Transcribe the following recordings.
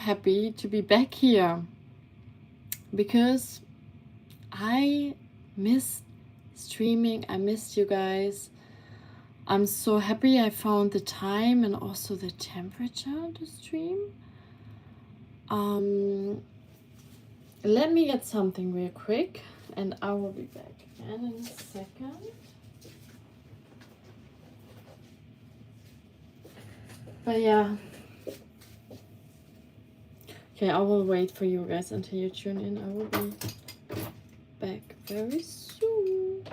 happy to be back here because I miss streaming. I missed you guys. I'm so happy I found the time and also the temperature to stream. Um, Let me get something real quick and I will be back again in a second. But yeah. Okay, I will wait for you guys until you tune in. I will be back very soon.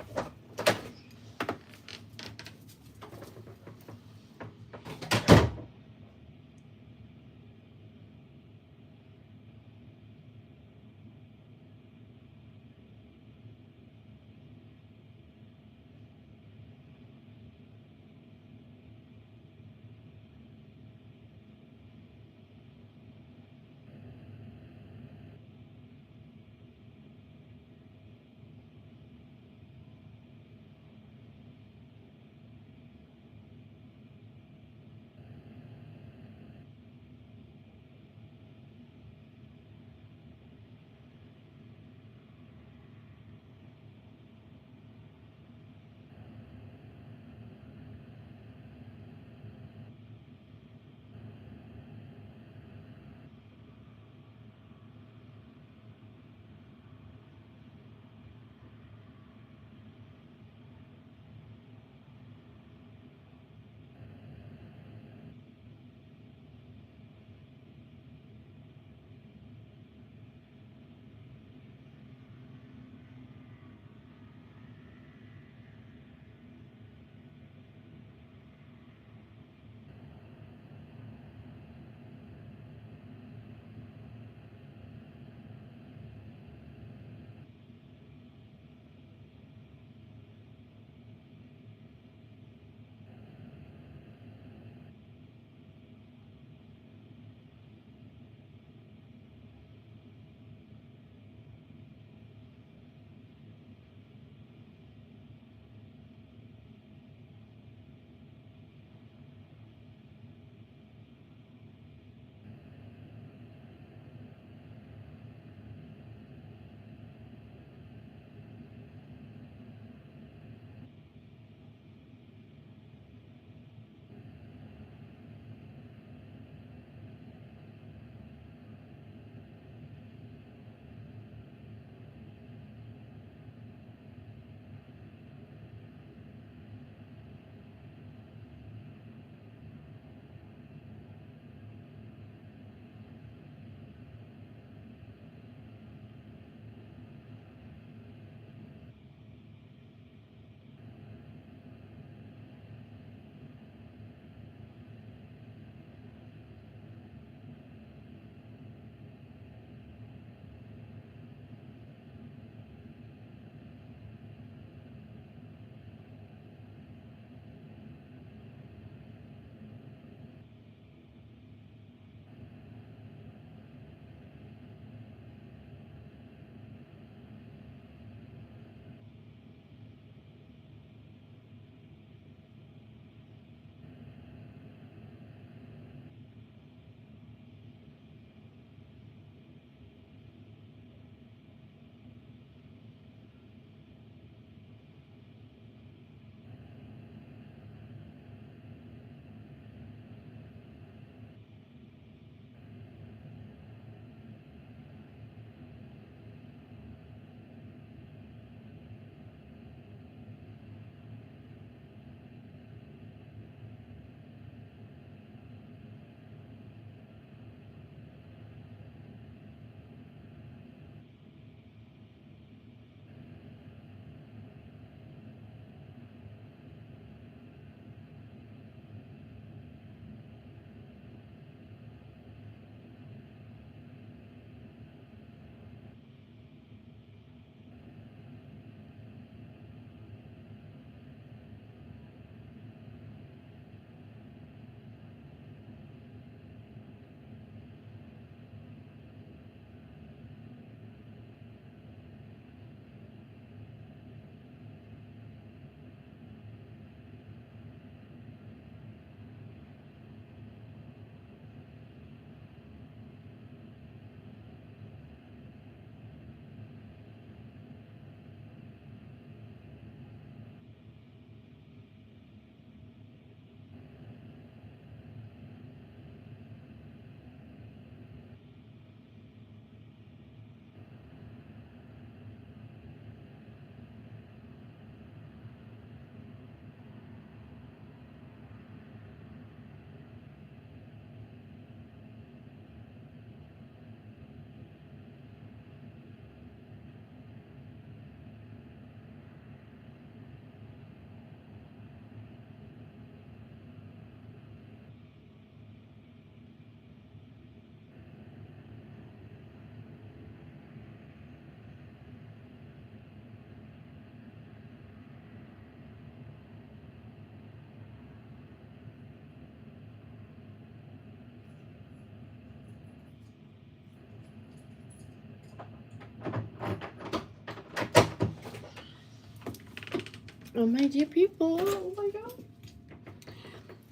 Oh my dear people, oh my god.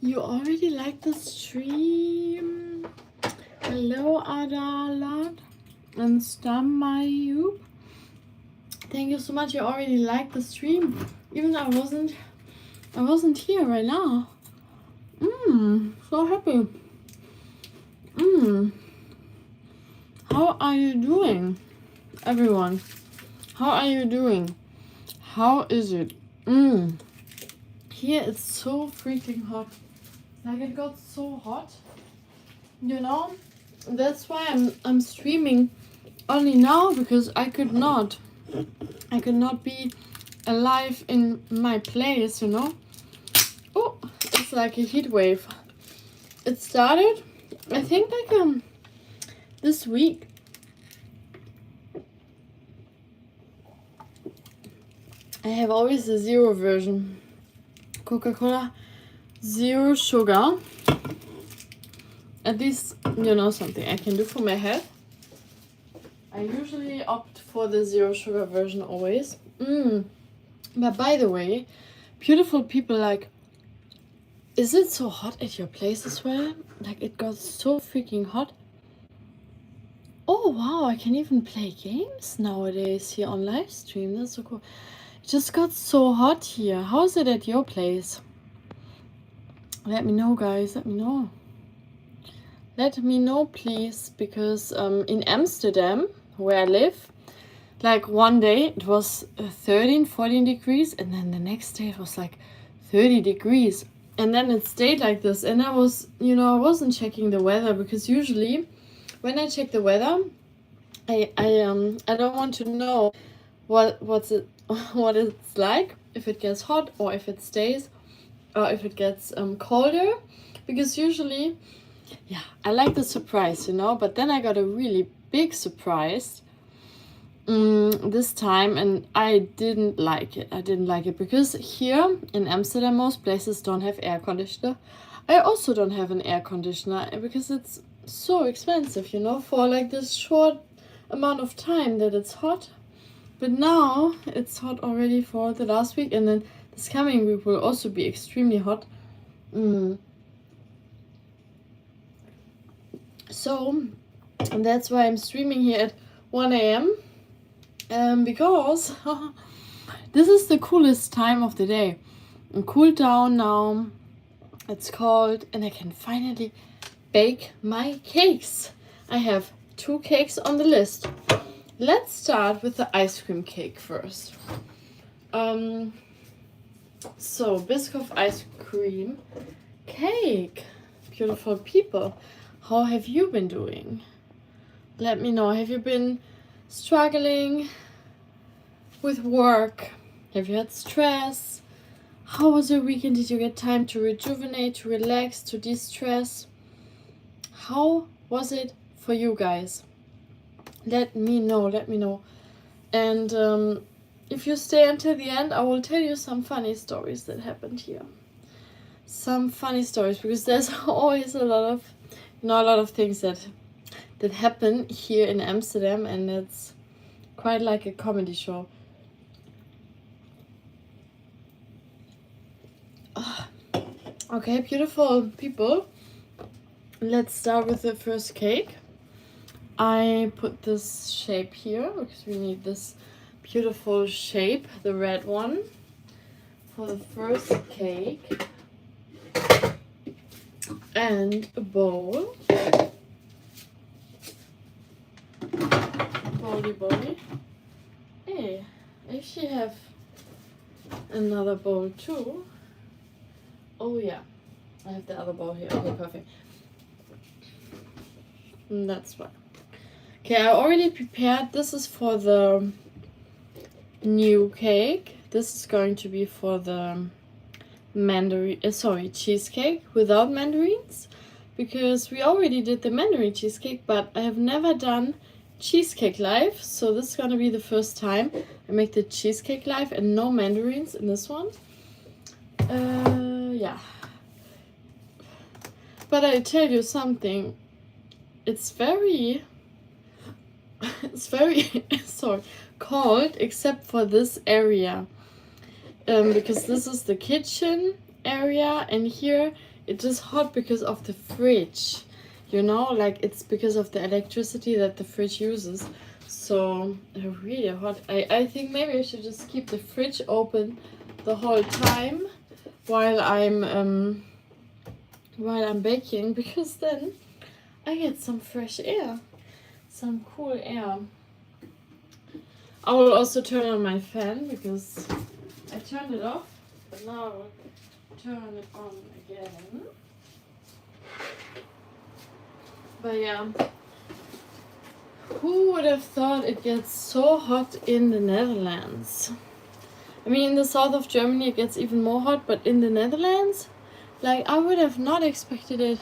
You already like the stream. Hello Adalat and Stammayub. Thank you so much. You already liked the stream. Even though I wasn't here right now. So happy. How are you doing, everyone? How are you doing? How is it? Here it's so freaking hot. Like it got so hot. You know? That's why I'm streaming only now, because I could not be alive in my place, you know? Oh, it's like a heat wave. It started, I think, like this week. I have always the zero version. Coca-Cola zero sugar. At least you know something I can do for my health. I usually opt for the zero sugar version always. But by the way, beautiful people, like, is it so hot at your place as well? Like, it got so freaking hot. Oh wow, I can even play games nowadays here on live stream. That's so cool. It just got so hot here. How is it at your place? Let me know, guys. Let me know. Let me know, please, because in Amsterdam, where I live, like one day it was 13, 14 degrees, and then the next day it was like 30 degrees. And then it stayed like this. And I was, I wasn't checking the weather, because usually when I check the weather, I don't want to know what it's like, if it gets hot or if it stays, or if it gets colder, because usually, yeah, I like the surprise, but then I got a really big surprise this time, and I didn't like it because here in Amsterdam most places don't have air conditioner. I also don't have an air conditioner because it's so expensive, for like this short amount of time that it's hot. But now it's hot already for the last week, and then this coming week will also be extremely hot. So that's why I'm streaming here at 1 a.m. Because this is the coolest time of the day. I'm cooled down now. It's cold, and I can finally bake my cakes. I have 2 cakes on the list. Let's start with the ice cream cake first. So Biscoff ice cream cake. Beautiful people, how have you been doing? Let me know. Have you been struggling with work? Have you had stress? How was your weekend? Did you get time to rejuvenate, to relax, to de-stress? How was it for you guys? Let me know. And if you stay until the end, I will tell you some funny stories that happened here. Some funny stories, because there's always a lot of things that happen here in Amsterdam, and it's quite like a comedy show. Okay, beautiful people, let's start with the first cake. I put this shape here because we need this beautiful shape, the red one, for the first cake. And a bowl. Bowly. Hey, I actually have another bowl too. Oh yeah, I have the other bowl here. Okay, perfect. And that's why. Okay, I already prepared. This is for the new cake. This is going to be for the cheesecake without mandarins, because we already did the mandarin cheesecake, but I have never done cheesecake live, so this is gonna be the first time I make the cheesecake live, and no mandarins in this one. Yeah, but I tell you something, it's very sorry, cold, except for this area. because this is the kitchen area, and here it is hot because of the fridge. You know, like it's because of the electricity that the fridge uses. So really hot. I think maybe I should just keep the fridge open the whole time while I'm baking, because then I get some fresh air, some cool air. I will also turn on my fan because I turned it off, but now I will turn it on again. But yeah, who would have thought it gets so hot in the Netherlands? I mean, in the south of Germany it gets even more hot, but in the Netherlands, like, I would have not expected it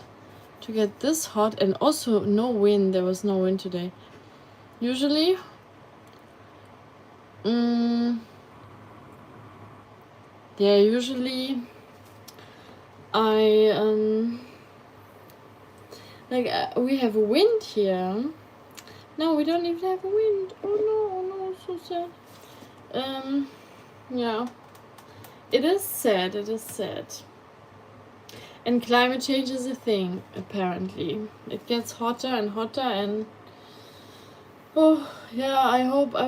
to get this hot. And also no wind. There was no wind today. Usually usually we have a wind here. No, we don't even have a wind. Oh no, so sad. Yeah, it is sad. And climate change is a thing, apparently. It gets hotter and hotter, and oh yeah, I hope I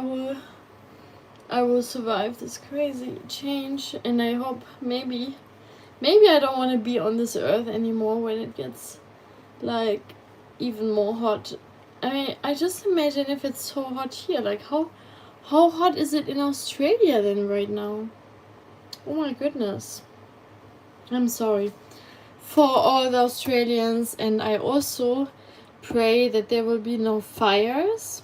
will survive this crazy change. And I hope maybe I don't want to be on this earth anymore when it gets like even more hot. I mean, I just imagine if it's so hot here, like how hot is it in Australia then right now? Oh my goodness. I'm sorry for all the Australians, and I also pray that there will be no fires,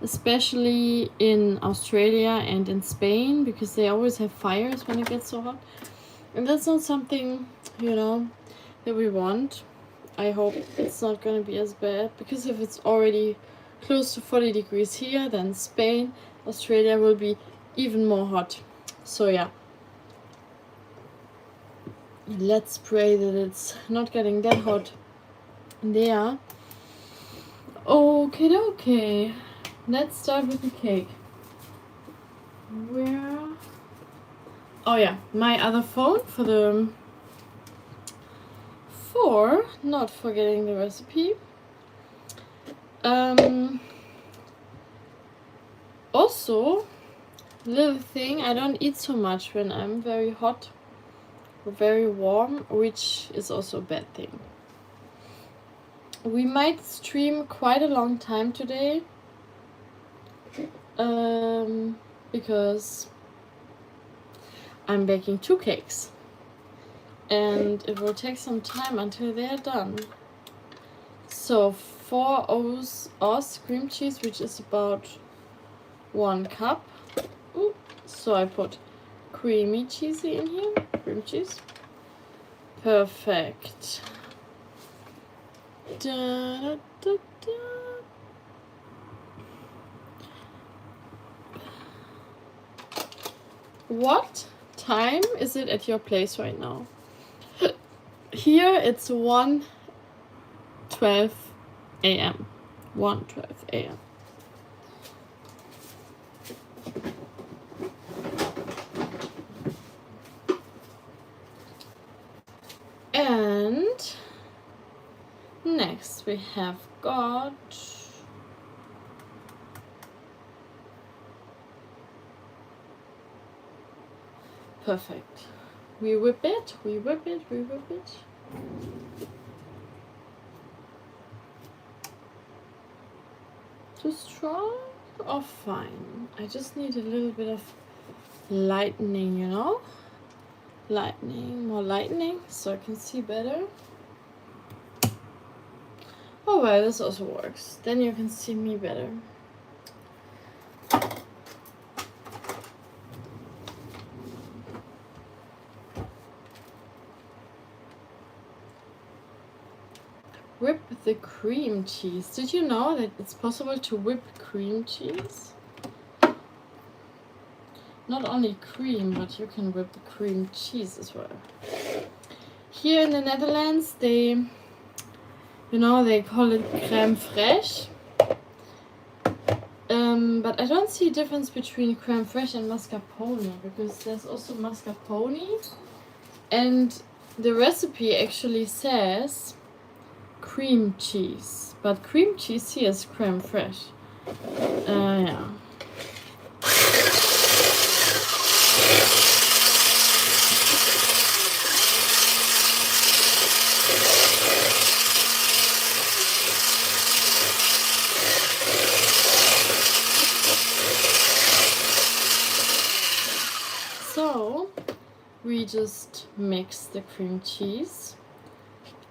especially in Australia and in Spain, because they always have fires when it gets so hot, and that's not something, you know, that we want. I hope it's not going to be as bad, because if it's already close to 40 degrees here, then Spain, Australia will be even more hot. So yeah, let's pray that it's not getting that hot there. Okay. Let's start with the cake. Where? Oh yeah, my other phone for not forgetting the recipe. Also, little thing, I don't eat so much when I'm very hot or very warm, which is also a bad thing. We might stream quite a long time today, because I'm baking 2 cakes, and it will take some time until they're done. So 4 Oz cream cheese, which is about 1 cup. Ooh, so I put creamy cheesy in here, cream cheese. Perfect. Da, da, da. What time is it at your place right now? Here it's 1:12 a.m. 1:12 a.m. And next we have got perfect. We whip it. Too strong or fine? I just need a little bit of lightening, you know? More lightening, so I can see better. Oh well, this also works. Then you can see me better. Whip the cream cheese. Did you know that it's possible to whip cream cheese? Not only cream, but you can whip the cream cheese as well. Here in the Netherlands, they call it crème fraîche. But I don't see a difference between creme fraiche and mascarpone, because there's also mascarpone, and the recipe actually says cream cheese, but cream cheese here is creme fraiche. Yeah. So we just mix the cream cheese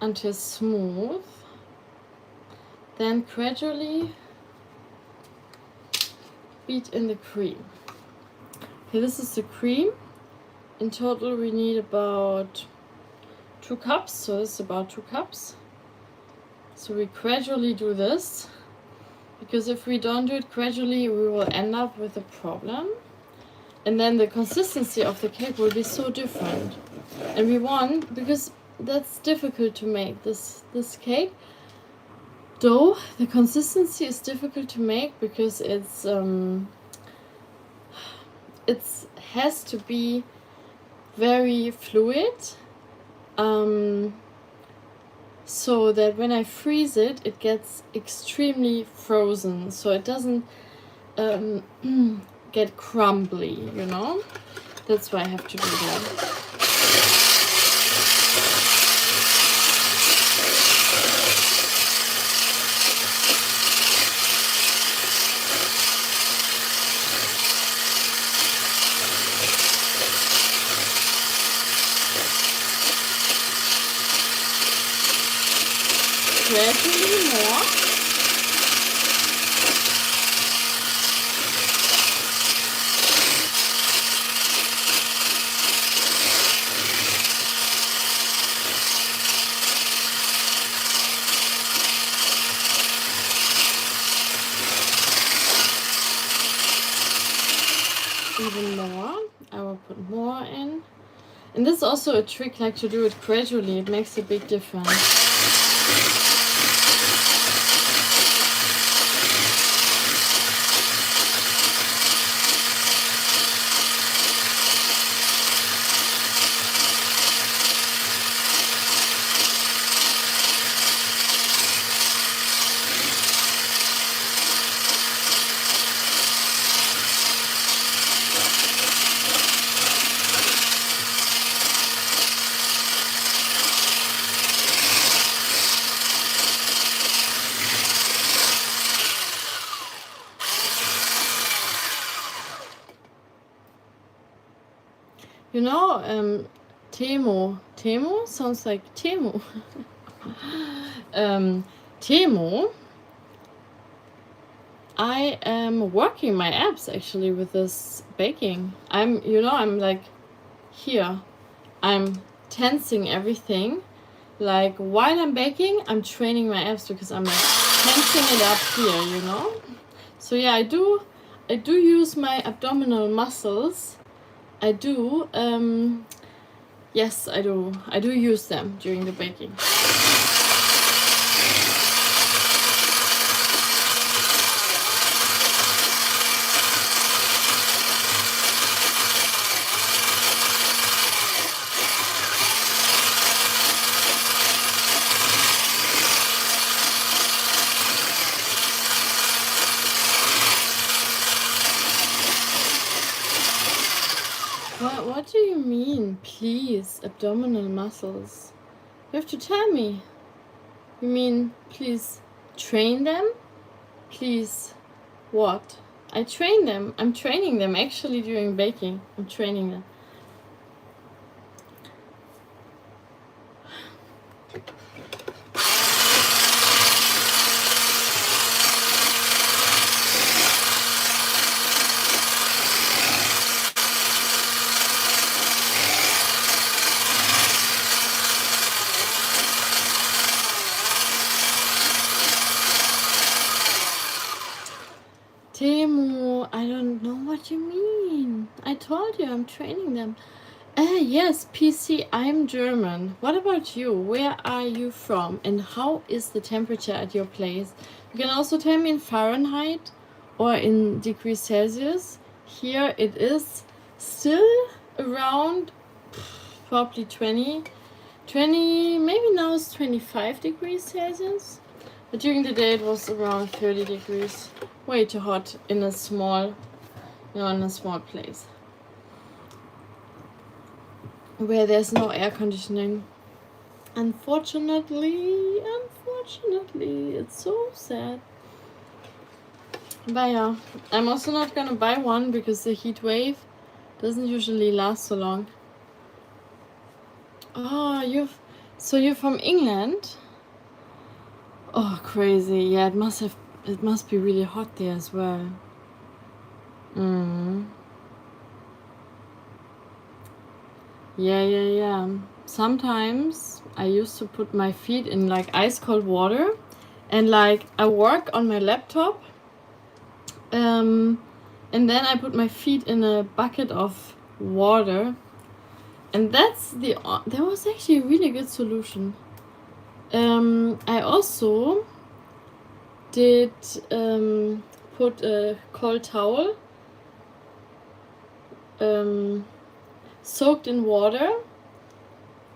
until smooth, then gradually beat in the cream. Okay, this is the cream. In total we need about 2 cups, so this is about 2 cups. So we gradually do this, because if we don't do it gradually we will end up with a problem, and then the consistency of the cake will be so different. And we want, because that's difficult to make, this cake dough, the consistency is difficult to make because it has to be very fluid, so that when I freeze it, it gets extremely frozen, so it doesn't get crumbly, you know? That's why I have to do that. Gradually more. Even more. I will put more in. And this is also a trick, like to do it gradually. It makes a big difference. You know, Temo. Temo sounds like Temu. Temo. I am working my abs actually with this baking. I'm like here. I'm tensing everything. Like while I'm baking, I'm training my abs because I'm like tensing it up here, you know? So yeah, I do use my abdominal muscles. I do, yes, I do use them during the baking. What do you mean, please, abdominal muscles? You have to tell me. You mean, please train them? Please, what? I train them. I'm training them actually during baking. I'm training them. Temu, I don't know what you mean. I told you I'm training them. Yes, PC, I'm German. What about you? Where are you from? And how is the temperature at your place? You can also tell me in Fahrenheit or in degrees Celsius. Here it is still around probably 20, maybe now it's 25 degrees Celsius. But during the day it was around 30 degrees. Way too hot in a small, in a small place where there's no air conditioning. Unfortunately, it's so sad. But yeah, I'm also not gonna buy one because the heat wave doesn't usually last so long. Oh, you're from England? Oh, crazy. Yeah, it must be really hot there as well. Yeah. Sometimes I used to put my feet in like ice cold water, and like I work on my laptop, and then I put my feet in a bucket of water, and that was actually a really good solution. I also did put a cold towel soaked in water,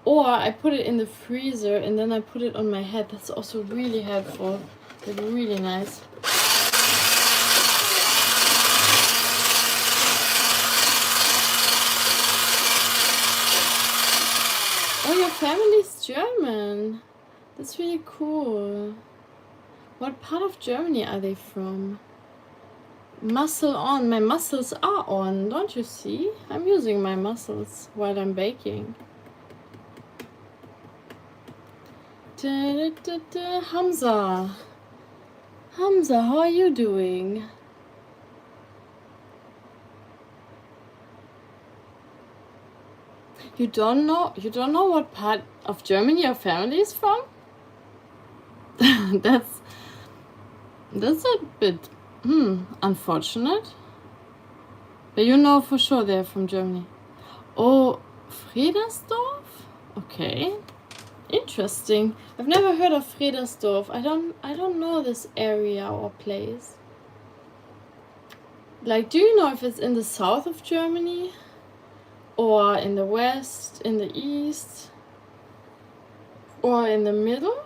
or I put it in the freezer and then I put it on my head. That's also really helpful. It's really nice. Oh, your family's German. That's really cool. What part of Germany are they from? Muscle on. My muscles are on. Don't you see? I'm using my muscles while I'm baking. Hamza, how are you doing? You don't know what part of Germany your family is from? That's a bit unfortunate. But you know for sure they're from Germany. Oh, Fredersdorf? Okay. Interesting. I've never heard of Fredersdorf. I don't know this area or place. Like, do you know if it's in the south of Germany? Or in the west, in the east? Or in the middle?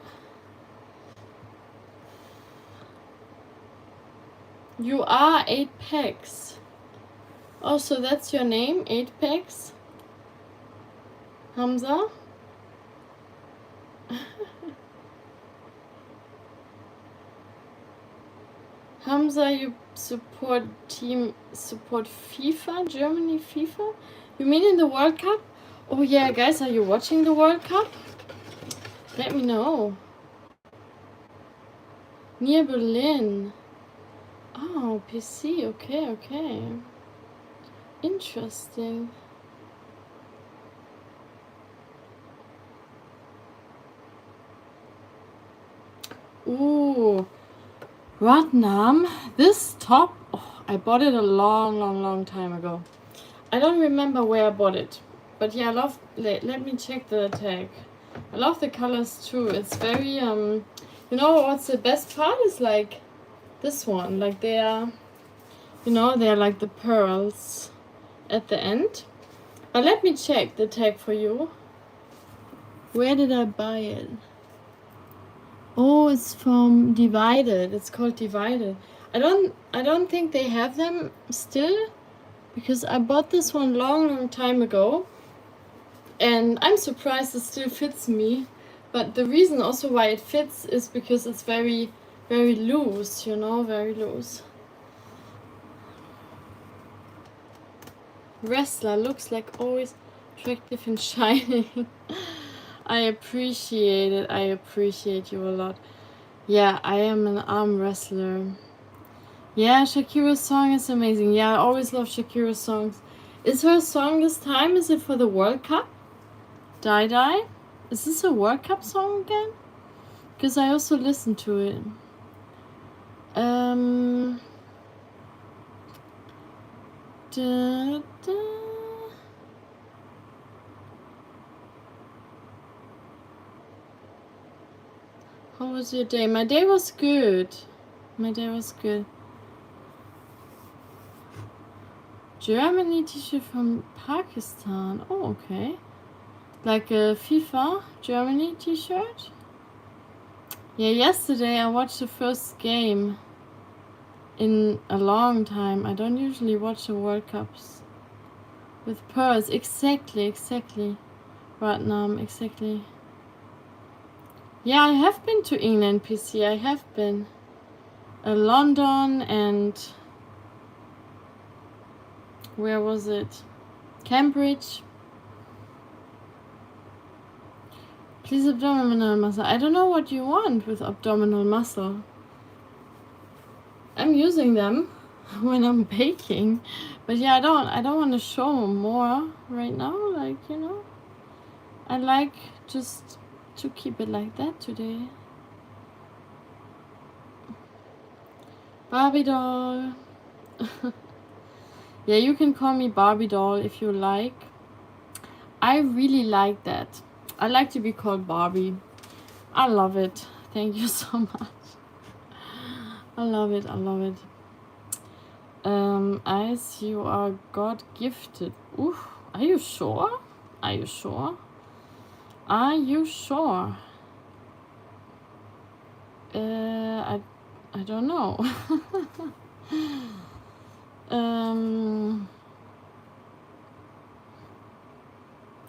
You are 8pex. Oh, so that's your name, 8pex? Hamza? Hamza, you support FIFA, Germany FIFA? You mean in the World Cup? Oh yeah, guys, are you watching the World Cup? Let me know. Near Berlin. Oh, PC, okay. Interesting. Ooh, Ratnam. This top, I bought it a long time ago. I don't remember where I bought it, but yeah, I love. Let me check the tag. I love the colors too. It's very You know what's the best part is like this one. Like they are like the pearls at the end. But let me check the tag for you. Where did I buy it? Oh, it's from Divided. It's called Divided. I don't think they have them still, because I bought this one long time ago, and I'm surprised it still fits me. But the reason also why it fits is because it's very loose, very loose. Wrestler looks like always attractive and shining. I appreciate it. I appreciate you a lot. Yeah, I am an arm wrestler. Yeah, Shakira's song is amazing. Yeah, I always love Shakira's songs. Is her song this time? Is it for the World Cup? Die Die? Is this a World Cup song again? Because I also listened to it. How was your day? My day was good. Germany t-shirt from Pakistan. Oh, okay. Like a FIFA Germany t-shirt. Yeah, yesterday I watched the first game in a long time. I don't usually watch the World Cups. With pearls, exactly. Ratnam, exactly. Yeah, I have been to England, PC. I have been. London and where was it? Cambridge. Please, abdominal muscle. I don't know what you want with abdominal muscle. I'm using them when I'm baking, but yeah, I don't want to show more right now. Like, you know, I like just to keep it like that today. Barbie doll. Yeah, you can call me Barbie doll if you like. I really like that. I like to be called Barbie. I love it. Thank you so much. I love it. As you are God gifted. Ooh, are you sure? Are you sure? I don't know.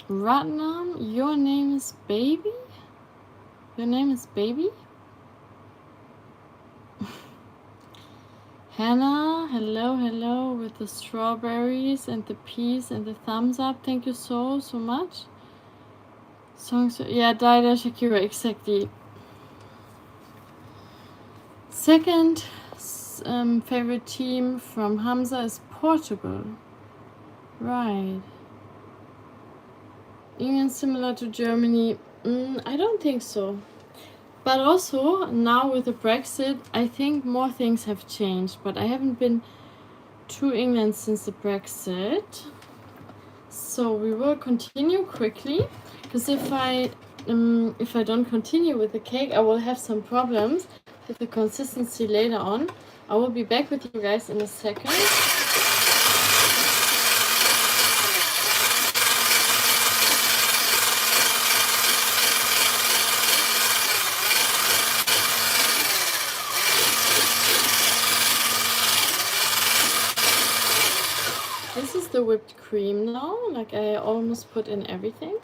Ratnam, your name is Baby? Your name is Baby? Hannah, hello with the strawberries and the peas and the thumbs up. Thank you so much. Songs, yeah, Daida Shakira, exactly. Second favorite team from Hamza is Portugal. Right. England similar to Germany? I don't think so. But also, now with the Brexit, I think more things have changed. But I haven't been to England since the Brexit. So we will continue quickly. Because if I don't continue with the cake, I will have some problems with the consistency later on. I will be back with you guys in a second. This is the whipped cream now, like I almost put in everything.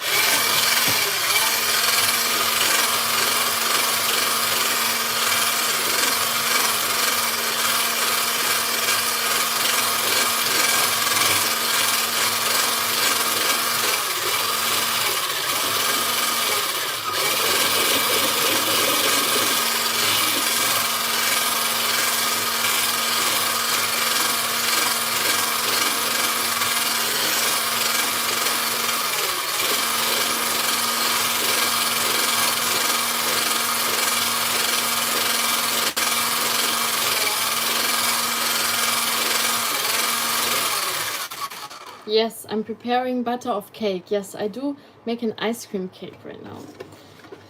Yes, I'm preparing butter of cake. Yes, I do make an ice cream cake right now.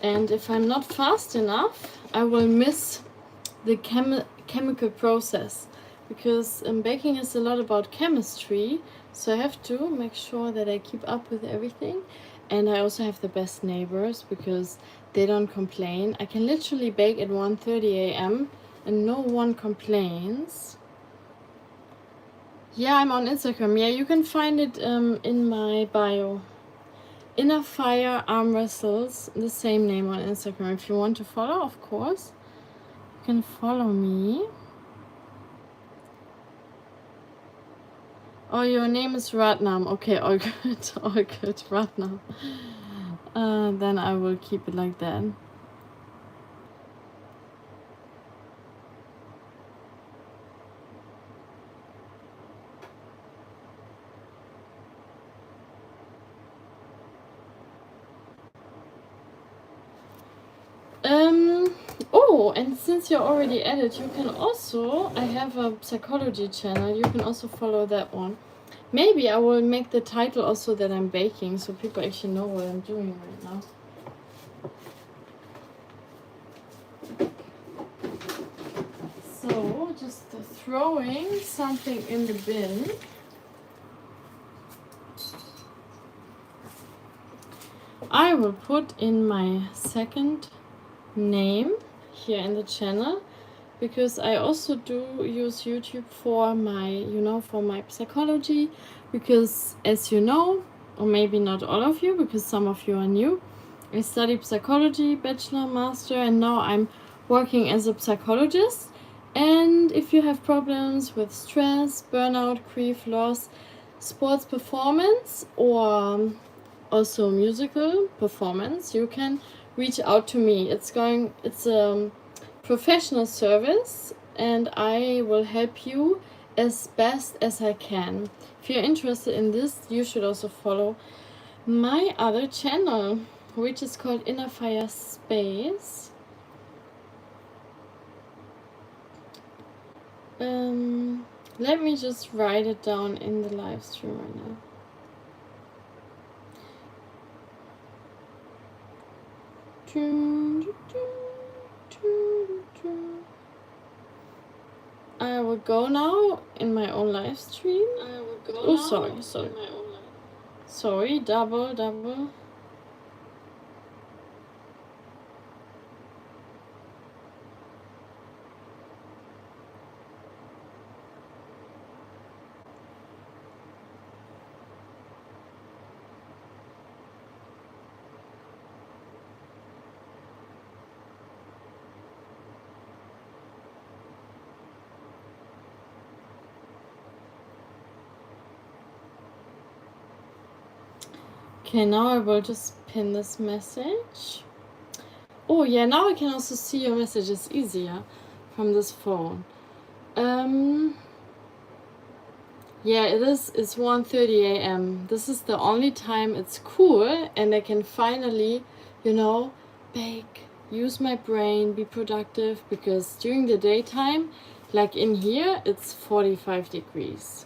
And if I'm not fast enough, I will miss the chemical process. Because baking is a lot about chemistry. So I have to make sure that I keep up with everything. And I also have the best neighbors because they don't complain. I can literally bake at 1:30 a.m. and no one complains. Yeah, I'm on Instagram. Yeah, you can find it in my bio. Inner Fire Arm Wrestles, the same name on Instagram. If you want to follow, of course, you can follow me. Oh, your name is Ratnam. Okay, all good, Ratnam. Then I will keep it like that. Oh, and since you're already at it, you can also, I have a psychology channel, you can also follow that one. Maybe I will make the title also that I'm baking, so people actually know what I'm doing right now. So, just throwing something in the bin. I will put in my second name here in the channel, because I also do use YouTube for my, for my psychology, because as you know, or maybe not all of you, because some of you are new, I studied psychology, bachelor, master, and now I'm working as a psychologist. And if you have problems with stress, burnout, grief, loss, sports performance, or also musical performance, you can reach out to me. It's a professional service, and I will help you as best as I can. If you're interested in this, you should also follow my other channel, which is called Inner Fire Space. Let me just write it down in the live stream right now. I will go now in my own live stream. Sorry, double. Okay, now I will just pin this message. Oh yeah, now I can also see your messages easier from this phone. Yeah, it's 1:30 a.m. This is the only time it's cool, and I can finally, bake, use my brain, be productive, because during the daytime, like in here, it's 45 degrees.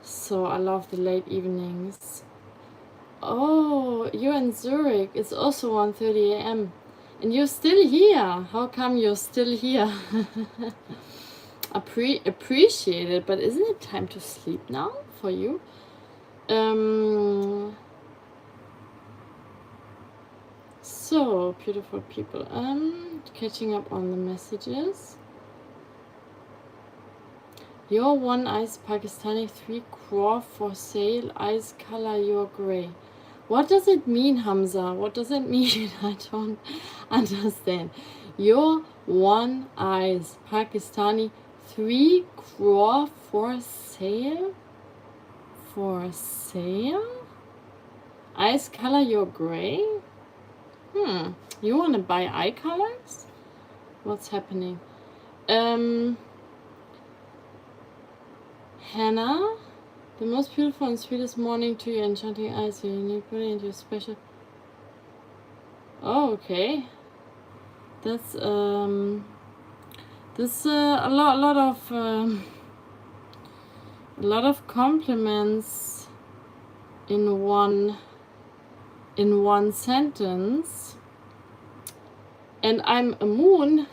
So I love the late evenings. Oh, you're in Zurich. It's also 1:30 a.m. And you're still here. How come you're still here? Appreciate it, but isn't it time to sleep now for you? So beautiful people. Catching up on the messages. Your one ice Pakistani 3 crore for sale, ice color, your gray. What does it mean, Hamza? What does it mean? I don't understand. Your one ice Pakistani 3 crore for sale? For sale? Ice color, your gray? You want to buy eye colors? What's happening? Hannah, the most beautiful and sweetest morning to your enchanting eyes, your unique beauty and your special. Oh, okay. That's this a lot of compliments in one sentence. And I'm a moon.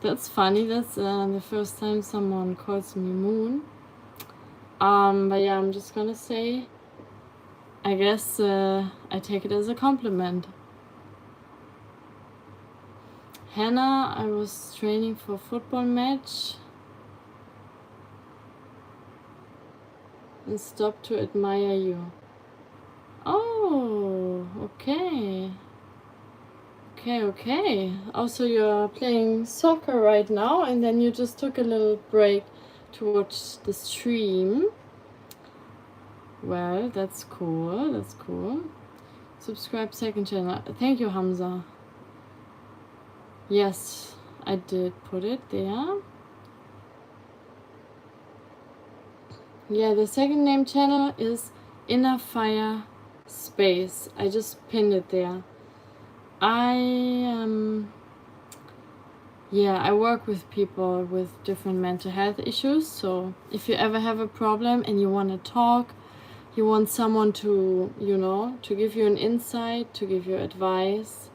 That's funny. That's the first time someone calls me moon. But yeah, I'm just gonna say, I guess I take it as a compliment. Hannah, I was training for a football match and stopped to admire you. Oh, okay. Okay. Also, you're playing soccer right now, and then you just took a little break to watch the stream. Well, that's cool. Subscribe second channel. Thank you, Hamza. Yes, I did put it there. Yeah, the second name channel is Inner Fire Space. I just pinned it there. I work with people with different mental health issues. So if you ever have a problem and you want to talk, you want someone to, to give you an insight, to give you advice,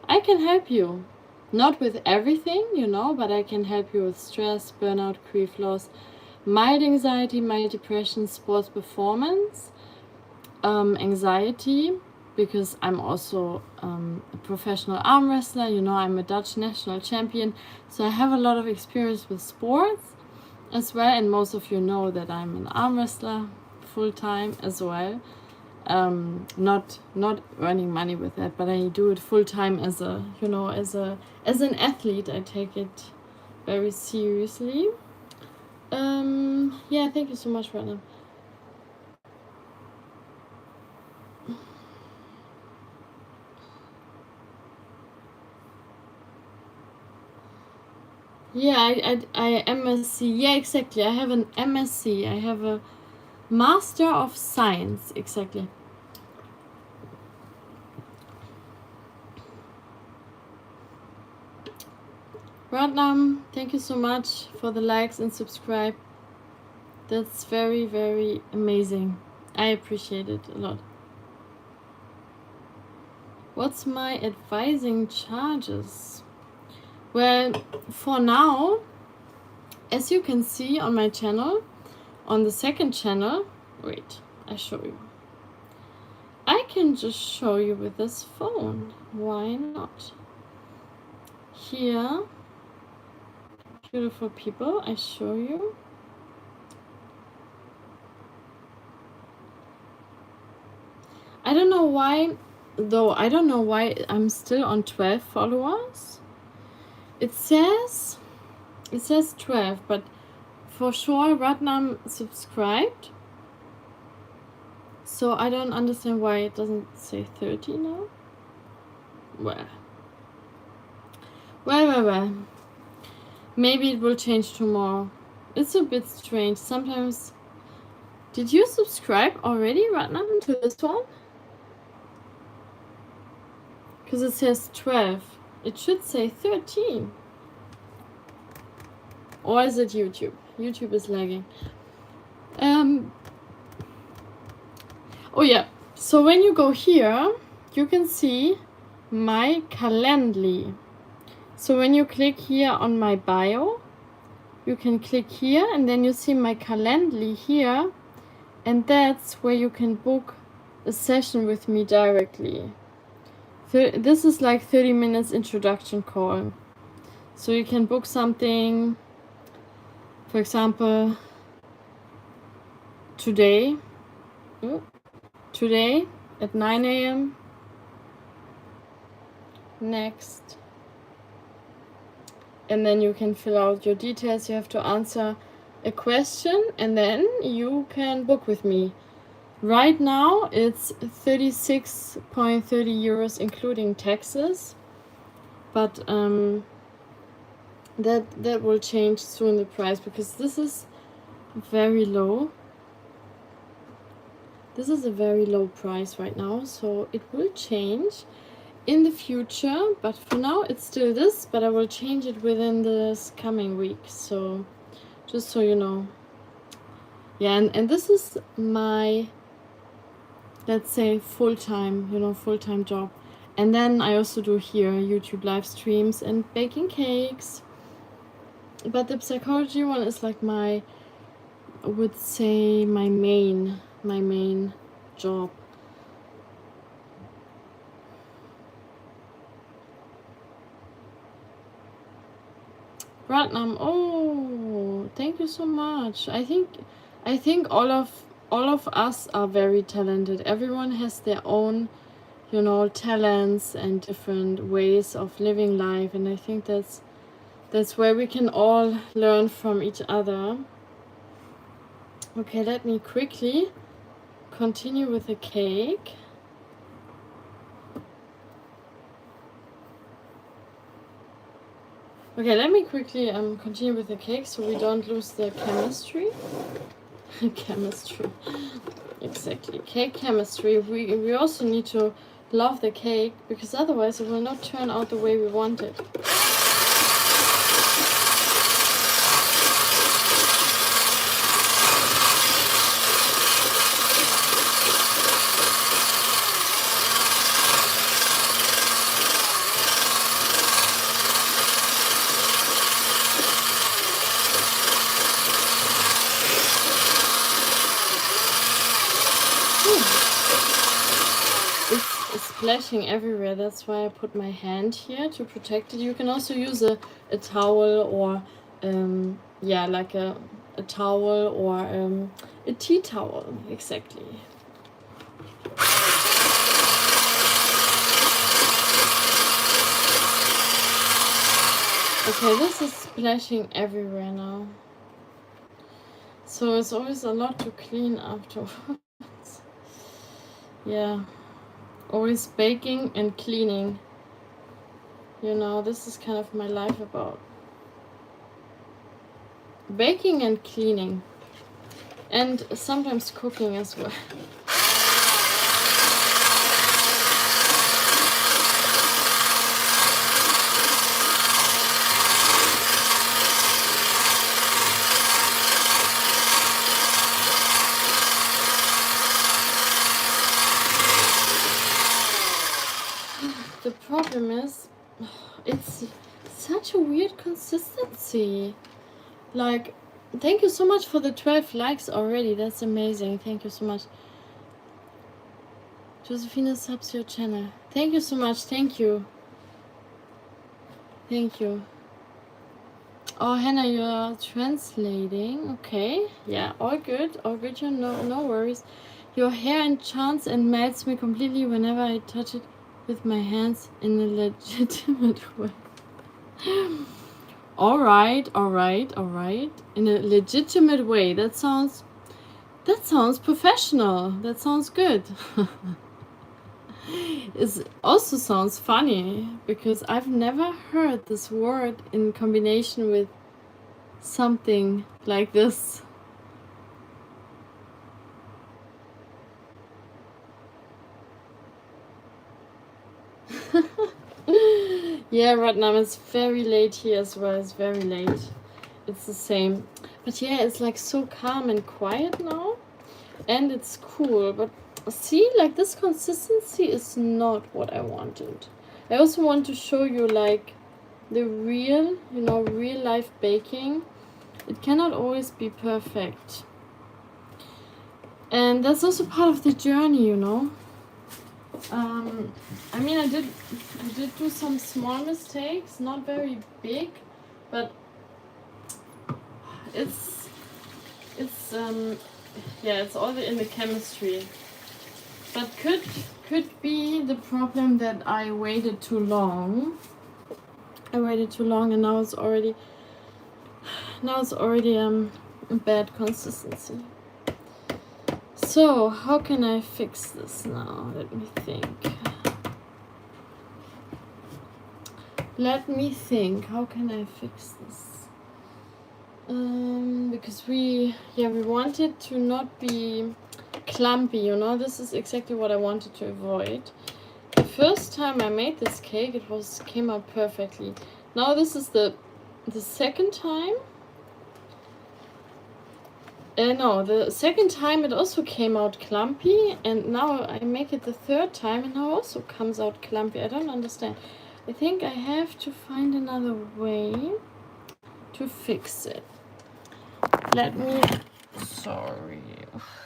I can help you. Not with everything, but I can help you with stress, burnout, grief, loss, mild anxiety, mild depression, sports performance. anxiety, because I'm also a professional arm wrestler. You know, I'm a Dutch national champion, so I have a lot of experience with sports as well, and most of you know that I'm an arm wrestler full-time as well. Not earning money with that, but I do it full-time as a, you know, as an athlete. I take it very seriously. Yeah, thank you so much for that. Yeah, I MSc. Yeah, exactly. I have an MSc. I have a Master of Science. Exactly. Ratnam, thank you so much for the likes and subscribe. That's very, very amazing. I appreciate it a lot. What's my advising charges? Well, for now, as you can see on my channel, on the second channel, wait, I show you. I can just show you with this phone. Why not? Here, beautiful people, I show you. I don't know why, though, I don't know why I'm still on 12 followers. It says 12, but for sure Ratnam subscribed. So I don't understand why it doesn't say 30 now. Well. Maybe it will change tomorrow. It's a bit strange. Sometimes... Did you subscribe already, Ratnam, to this one? Because it says 12. It should say 13. Or is it YouTube? YouTube is lagging. Oh yeah. So when you go here, you can see my Calendly. So when you click here on my bio, you can click here and then you see my Calendly here, and that's where you can book a session with me directly. This is like 30 minutes introduction call. So you can book something, for example, today at 9 a.m. next. And then you can fill out your details. You have to answer a question and then you can book with me. Right now it's 36.30 euros including taxes, but that will change soon, the price, because this is very low. This is a very low price right now, so it will change in the future, but for now it's still this, but I will change it within this coming week, so just so you know. Yeah, and this is my, let's say, full-time, you know, full-time job. And then I also do here YouTube live streams and baking cakes. But the psychology one is like my, I would say, my main job. Ratnam, oh, thank you so much. I think all of us are very talented. Everyone has their own, you know, talents and different ways of living life, and I think that's where we can all learn from each other. Okay, let me quickly continue with the cake. Okay, let me quickly continue with the cake so we don't lose the chemistry. Chemistry, exactly. Cake chemistry. We also need to love the cake, because otherwise it will not turn out the way we want it. splashing everywhere. That's why I put my hand here to protect it. You can also use a towel or yeah, like a towel or a tea towel, exactly. Okay, this is splashing everywhere now. So it's always a lot to clean afterwards. Yeah, always baking and cleaning. You know, this is kind of my life about baking and cleaning. And sometimes cooking as well. The problem is, it's such a weird consistency. Like, thank you so much for the 12 likes already. That's amazing. Thank you so much. Josephina subs your channel. Thank you so much. Thank you. Thank you. Oh, Hannah, you're translating. Okay. Yeah, all good. All good. You know, no worries. Your hair enchants and melts me completely whenever I touch it with my hands in a legitimate way. Alright. In a legitimate way. That sounds professional. That sounds good. It also sounds funny because I've never heard this word in combination with something like this. Yeah, right now it's very late here as well. It's very late. It's the same. But yeah, it's like so calm and quiet now. And it's cool. But see, like this consistency is not what I wanted. I also want to show you like the real, you know, real life baking. It cannot always be perfect. And that's also part of the journey, you know. I mean, I did do some small mistakes, not very big, but it's yeah, it's all in the chemistry. But could be the problem that I waited too long. I waited too long, and now it's already a bad consistency. So how can I fix this now? Let me think. How can I fix this? Because we want it to not be clumpy, you know. This is exactly what I wanted to avoid. The first time I made this cake, it came out perfectly. Now this is the second time. No, the second time it also came out clumpy, and now I make it the third time, and now also comes out clumpy. I don't understand. I think I have to find another way to fix it. Let me... Sorry,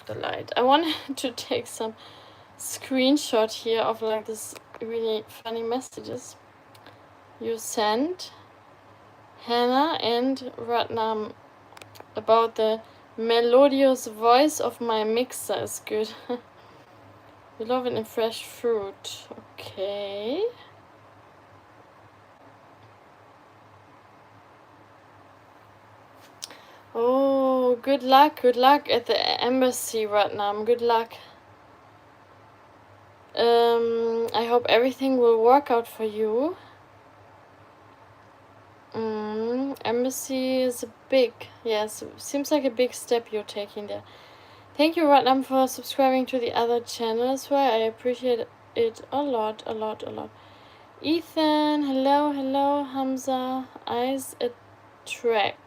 the light. I wanted to take some screenshot here of like this really funny messages you sent Hannah and Ratnam about the melodious voice of my mixer is good. We love it in fresh fruit. Okay. Oh, good luck at the embassy, Ratnam. Good luck. I hope everything will work out for you. Embassy is seems like a big step you're taking there. Thank you, Ratnam, for subscribing to the other channel as well. I appreciate it a lot. Ethan, hello, Hamza, Eyes Tech.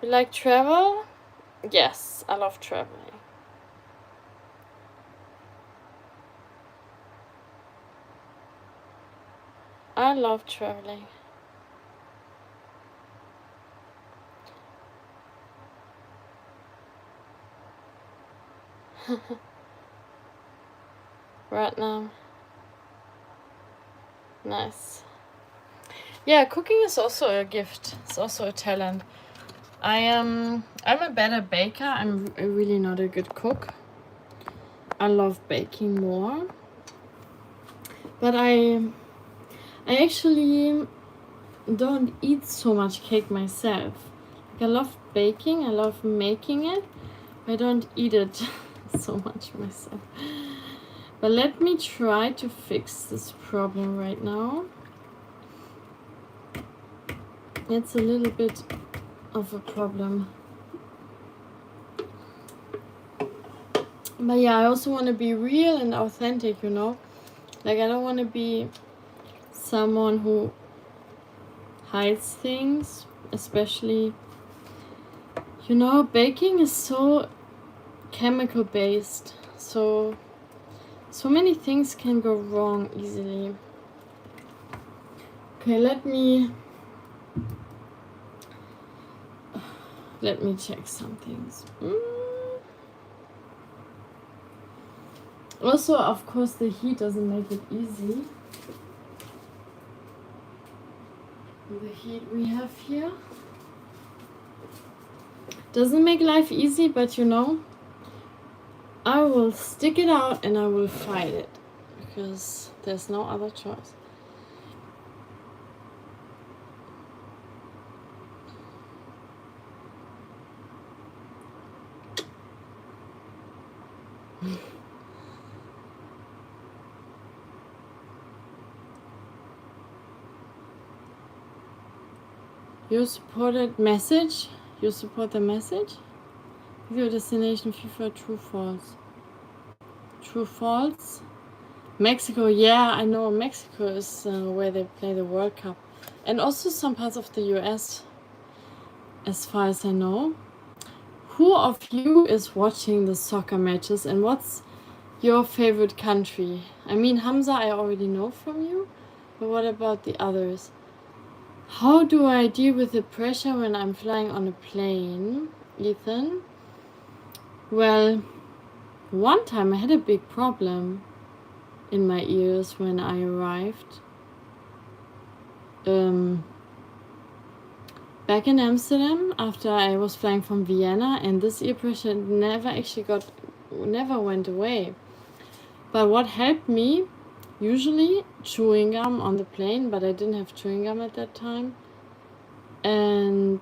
You like travel? Yes, I love traveling. I love traveling. right now. Nice. Yeah, cooking is also a gift. It's also a talent. I'm a better baker. I'm really not a good cook. I love baking more. But I actually don't eat so much cake myself. Like, I love baking, I love making it. I don't eat it so much myself. But let me try to fix this problem right now. It's a little bit of a problem. But yeah, I also want to be real and authentic, you know? Like, I don't want to be someone who hides things, especially, you know, baking is so chemical based, so many things can go wrong easily. Okay, let me check some things. Also, of course, the heat doesn't make it easy. The heat we have here doesn't make life easy, but you know, I will stick it out and I will fight it because there's no other choice. You supported message? You support the message? Your destination FIFA, true, false. True, false. Mexico, yeah, I know Mexico is where they play the World Cup. And also some parts of the US, as far as I know. Who of you is watching the soccer matches and what's your favorite country? I mean, Hamza, I already know from you, but what about the others? How do I deal with the pressure when I'm flying on a plane, Ethan? Well, one time I had a big problem in my ears when I arrived. Back in Amsterdam, after I was flying from Vienna, and this ear pressure never went away. But what helped me, usually chewing gum on the plane, but I didn't have chewing gum at that time. And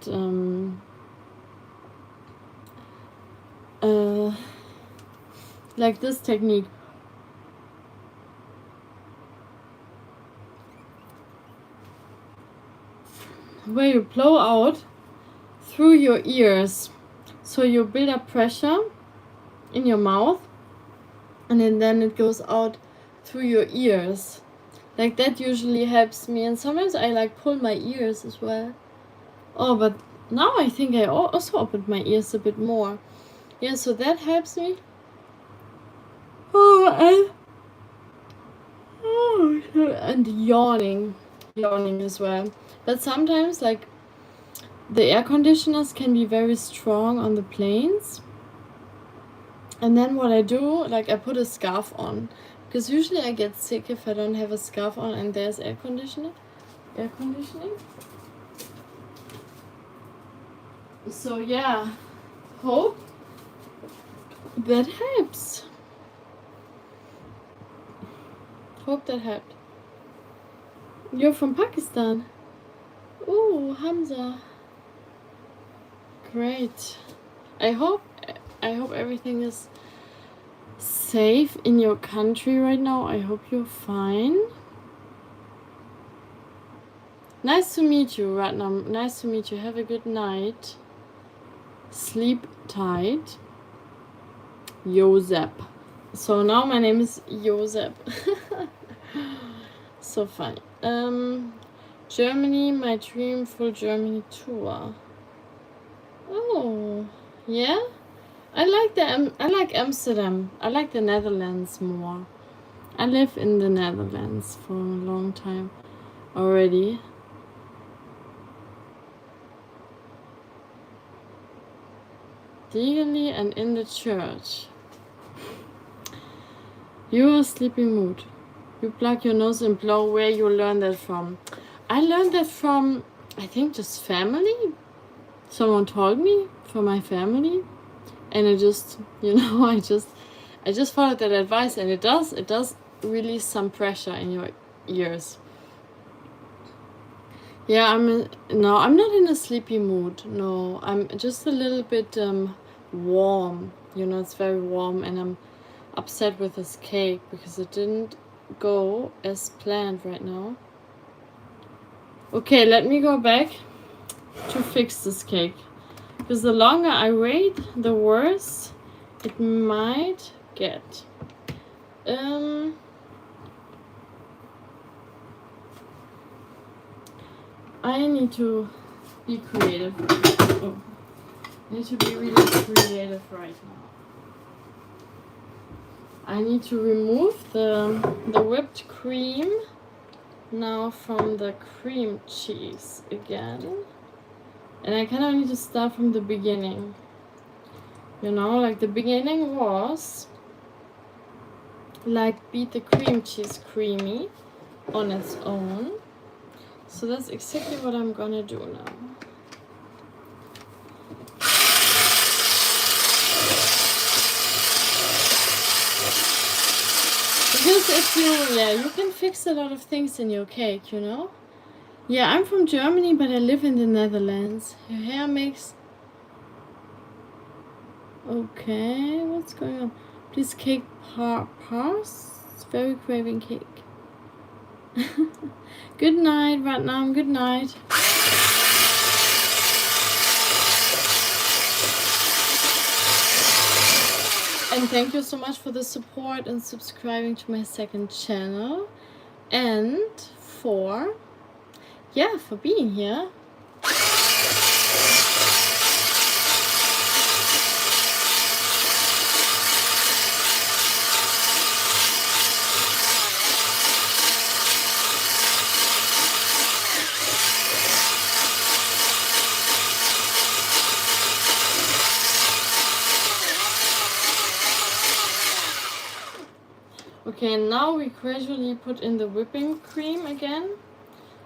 like this technique. Where you blow out through your ears. So you build up pressure in your mouth and then it goes out through your ears. Like that usually helps me, and sometimes I like pull my ears as well. Oh, but now I think I also opened my ears a bit more. Yeah, so that helps me. And yawning as well. But sometimes, like, the air conditioners can be very strong on the planes. And then what I do, like, I put a scarf on. Because usually I get sick if I don't have a scarf on and there's air conditioning. So yeah, hope that helps. Hope that helped. You're from Pakistan. Ooh, Hamza. Great. I hope everything is safe in your country right now. I hope you're fine. Nice to meet you, Ratnam. Nice to meet you. Have a good night. Sleep tight. Josep. So now my name is Josep. So funny. Germany, my dream full Germany tour. Oh, yeah? I like Amsterdam. I like the Netherlands more. I live in the Netherlands for a long time already. Legally and in the church. You're a sleepy mood. You plug your nose and blow. Where you learn that from? I learned that from, I think, just family. Someone told me from my family, and I just, I just followed that advice, and it does release some pressure in your ears. Yeah, I'm not in a sleepy mood. No, I'm just a little bit warm. It's very warm, and I'm upset with this cake because it didn't go as planned right now. Okay, let me go back to fix this cake, because the longer I wait, the worse it might get. I need to be creative. Oh, I need to be really creative right now. I need to remove the whipped cream now from the cream cheese again. And I kind of need to start from the beginning. Like the beginning was like beat the cream cheese creamy on its own. So that's exactly what I'm gonna do now. Because if you can fix a lot of things in your cake, Yeah, I'm from Germany, but I live in the Netherlands. Your hair makes... Okay, what's going on? Please cake pass. Very craving cake. Good night, Vietnam. Good night. And thank you so much for the support and subscribing to my second channel. And for being here. Okay, now we gradually put in the whipping cream again.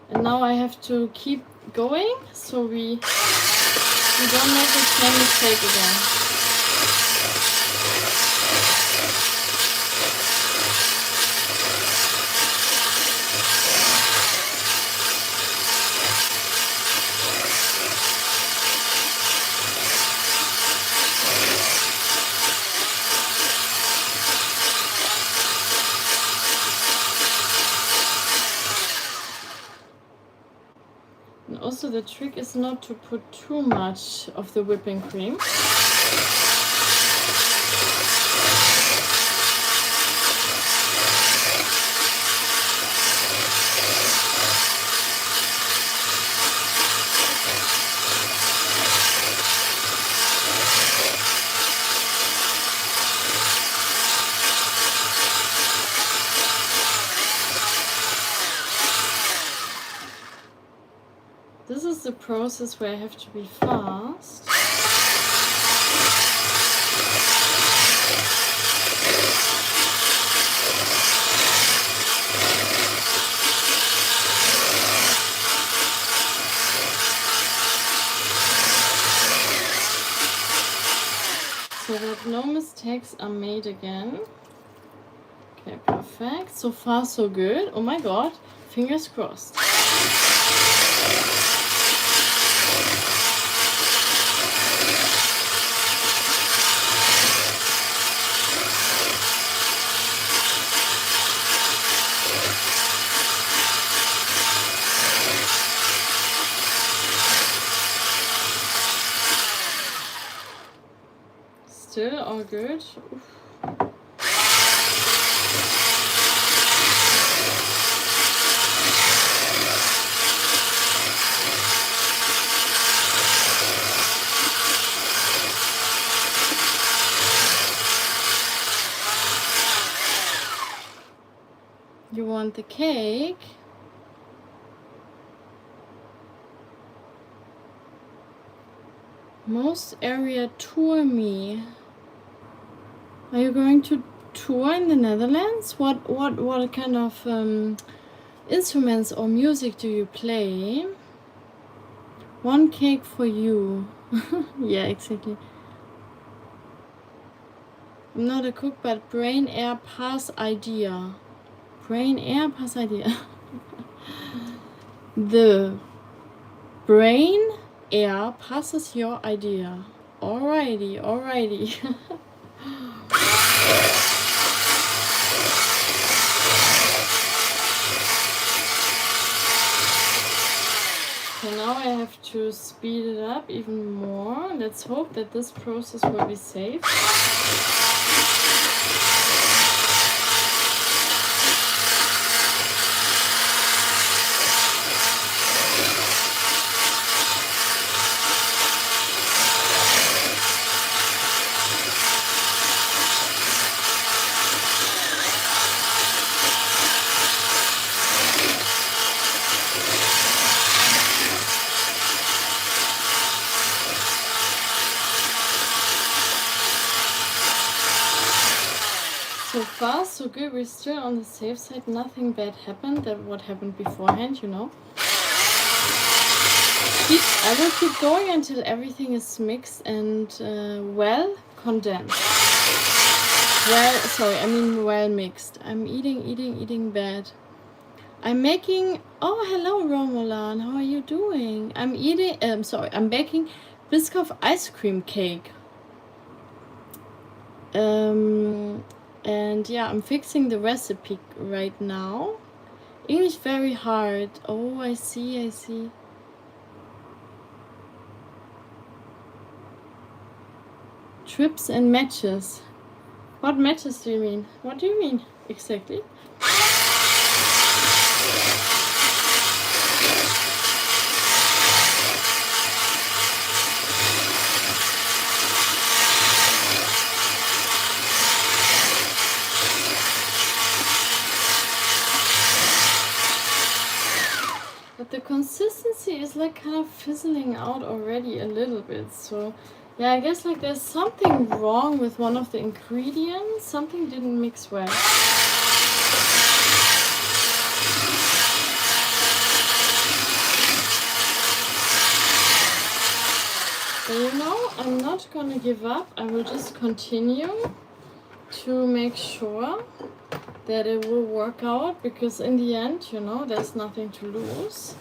And now I have to keep going so we don't make the same mistake again. And also the trick is not to put too much of the whipping cream. This is the process where I have to be fast. So that no mistakes are made again. Okay, perfect. So far so good. Oh my god, fingers crossed. Still all good. Oof. You want the cake? Most area tour me. Are you going to tour in the Netherlands? What kind of instruments or music do you play? One cake for you. Yeah, exactly. I'm not a cook, but brain air pass idea. Brain air pass idea. The brain air passes your idea. Alrighty. So now I have to speed it up even more. Let's hope that this process will be safe. So far, so good. We're still on the safe side. Nothing bad happened. That what happened beforehand, you know. I will keep going until everything is mixed and well condensed. Well mixed. I'm eating bad. I'm making. Oh, hello, Romulan. How are you doing? I'm baking Biscoff ice cream cake. And yeah, I'm fixing the recipe right now. English very hard. Oh, I see. Trips and matches. What matches do you mean? What do you mean exactly? But the consistency is like kind of fizzling out already a little bit. So yeah, I guess like there's something wrong with one of the ingredients. Something didn't mix well. But you know, I'm not gonna give up. I will just continue to make sure that it will work out, because in the end, you know, there's nothing to lose.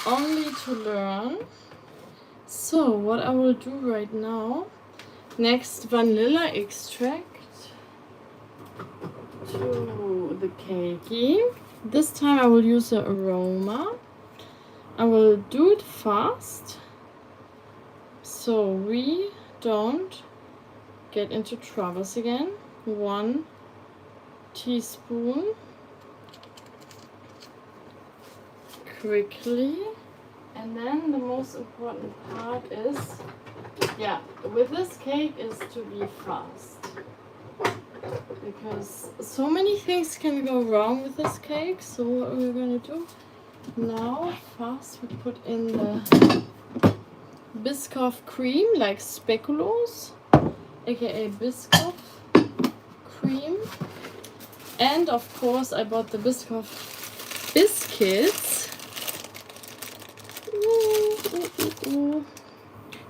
Only to learn. So what I will do right now, next vanilla extract to the cakey. This time I will use the aroma. I will do it fast, so we don't get into troubles again. 1 teaspoon quickly. And then the most important part is, yeah, with this cake is to be fast, because so many things can go wrong with this cake. So what we're gonna do now, fast, we put in the Biscoff cream, like speculoos, aka Biscoff cream. And of course I bought the Biscoff biscuits. Ooh.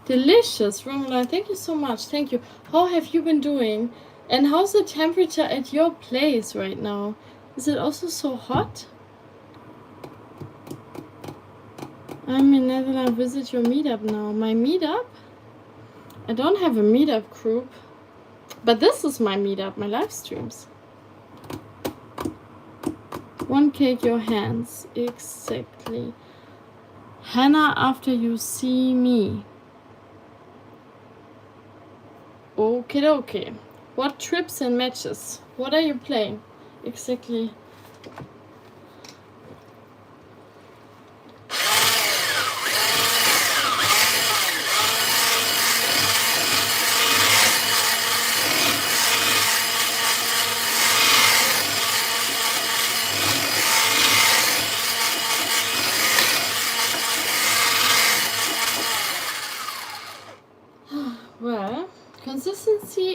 Delicious, Romulan, thank you so much. Thank you. How have you been doing? And how's the temperature at your place right now? Is it also so hot? I'm in Netherlands. Visit your meetup now. My meetup? I don't have a meetup group, but this is my meetup, my live streams. One cake, your hands. Exactly. Hannah, after you see me. Okay. What trips and matches? What are you playing? Exactly.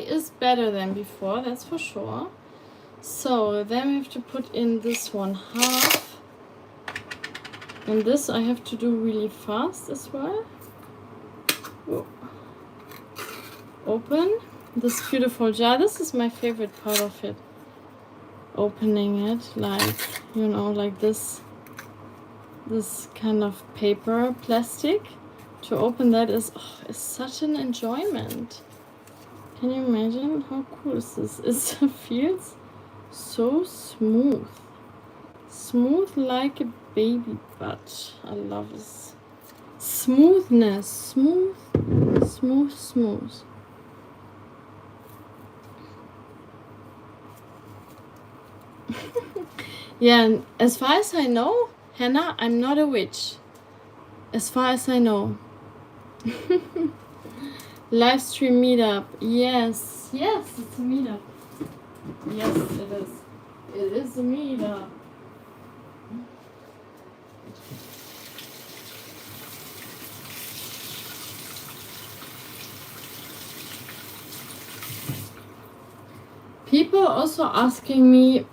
is better than before, that's for sure. So then we have to put in this one half. And this I have to do really fast as well. Whoa. Open this beautiful jar. This is my favorite part of it. Opening it like, you know, like this kind of paper, plastic. To open that is such an enjoyment. Can you imagine how cool is this? It feels so smooth. Smooth like a baby butt. I love this. Smoothness. Smooth, smooth, smooth. Yeah, and as far as I know, Hannah, I'm not a witch. As far as I know. Live stream meetup. Yes, yes, it's a meetup. Yes, it is. It is a meetup. People are also asking me.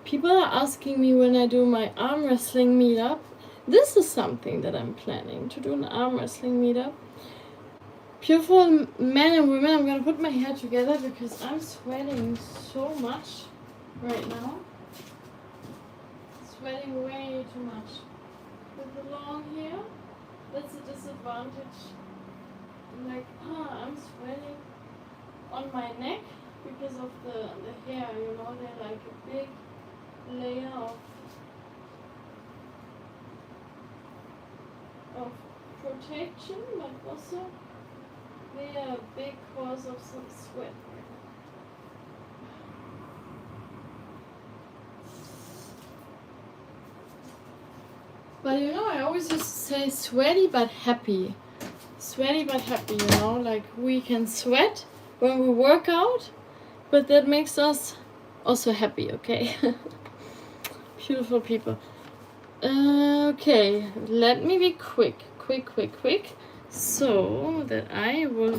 People are asking me when I do my arm wrestling meetup. This is something that I'm planning to do, an arm wrestling meetup. Beautiful men and women, I'm gonna put my hair together because I'm sweating so much right now. Sweating way too much. With the long hair, that's a disadvantage. Like, I'm sweating on my neck because of the hair, you know, they're like a big layer of protection, but also they are a big cause of some sweat. But you know, I always used to say sweaty but happy. Sweaty but happy, you know, like we can sweat when we work out, but that makes us also happy, okay? Beautiful people. Okay, let me be quick, so that I will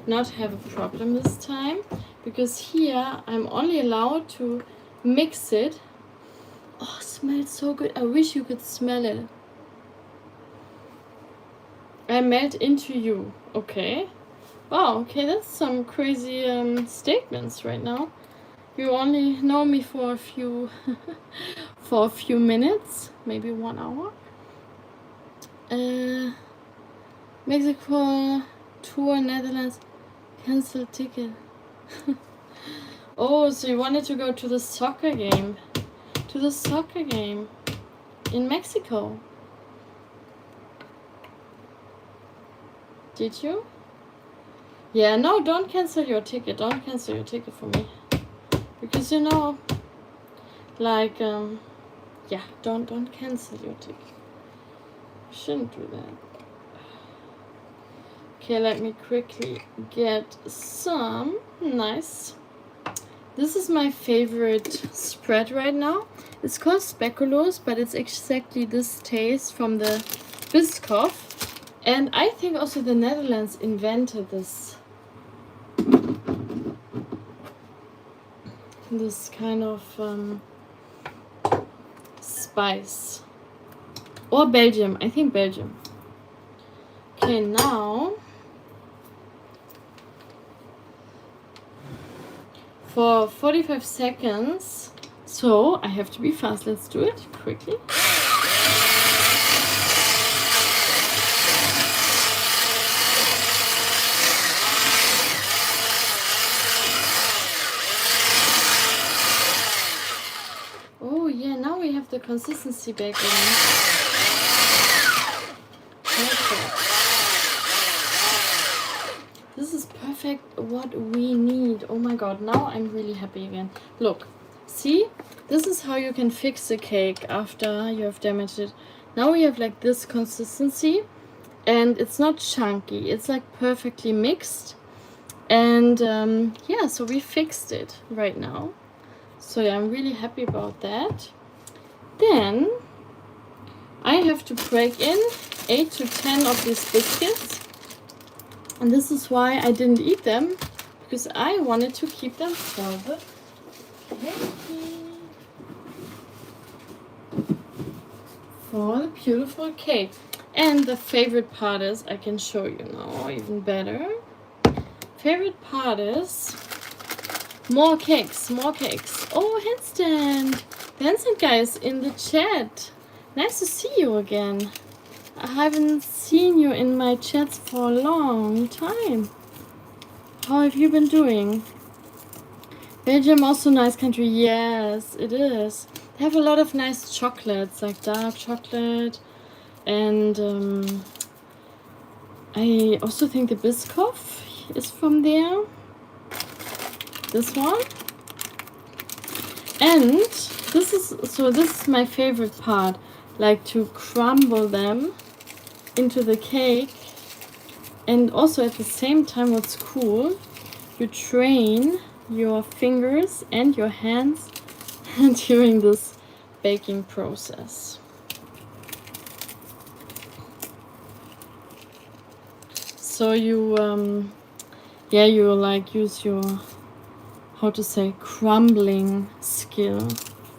not have a problem this time, because here I'm only allowed to mix it. Oh, it smells so good. I wish you could smell it. I melt into you. Okay. Wow, okay, that's some crazy statements right now. You only know me for a few for a few minutes, maybe 1 hour. Mexico tour, Netherlands, cancel ticket. Oh, so you wanted to go to the soccer game. To the soccer game in Mexico. Did you? Yeah, no, don't cancel your ticket. Don't cancel your ticket for me. Because you know, like, yeah, don't cancel your ticket. You shouldn't do that. Okay, let me quickly get some. Nice. This is my favorite spread right now. It's called Speculoos, but it's exactly this taste from the Biscoff. And I think also the Netherlands invented this kind of spice. Or Belgium, I think Belgium. Okay, now for 45 seconds. So I have to be fast. Let's do it quickly. Oh yeah, now we have the consistency back in. Perfect. This is perfect what we need. Oh my god, now I'm really happy again. Look, see? This is how you can fix a cake after you have damaged it. Now we have like this consistency and it's not chunky. It's like perfectly mixed. And yeah, so we fixed it right now. So yeah, I'm really happy about that. Then I have to break in 8 to 10 of these biscuits. And this is why I didn't eat them, because I wanted to keep them for the beautiful cake. And the favorite part is, I can show you now even better. Favorite part is more cakes, more cakes. Oh, handstand. The handstand guy is in the chat. Nice to see you again. I haven't seen you in my chats for a long time. How have you been doing? Belgium also nice country. Yes, it is. They have a lot of nice chocolates, like dark chocolate, and I also think the Biscoff is from there. This one. And this is my favorite part, like to crumble them into the cake. And also at the same time, what's cool, you train your fingers and your hands during this baking process. So you you like use your, how to say, crumbling skill,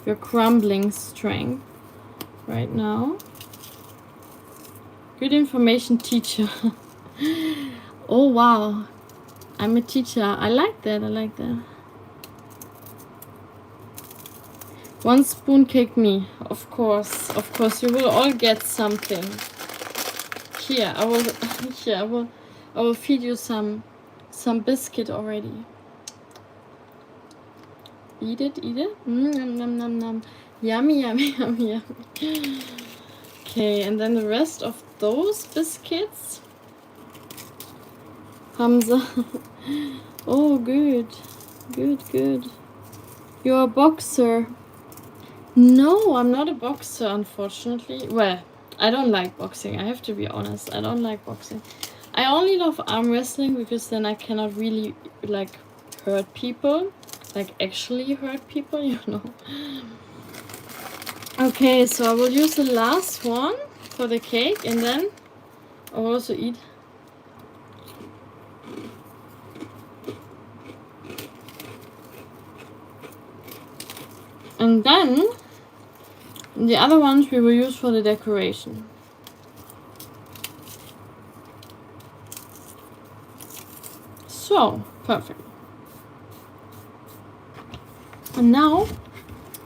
your crumbling strength right now. Good information, teacher. Oh wow, I'm a teacher. I like that. I like that. 1 spoon cake me. Of course, you will all get something. Here, I will feed you some biscuit already. Eat it. Nom nom nom nom. Yummy, yummy, yummy, yummy. Okay, and then the rest of those biscuits. Hamza. Oh, good. You're a boxer. No, I'm not a boxer, unfortunately. Well, I don't like boxing. I have to be honest. I don't like boxing. I only love arm wrestling because then I cannot really like hurt people. Like actually hurt people, you know. Okay, so I will use the last one for the cake, and then I will also eat. And then the other ones we will use for the decoration. So, perfect. And now,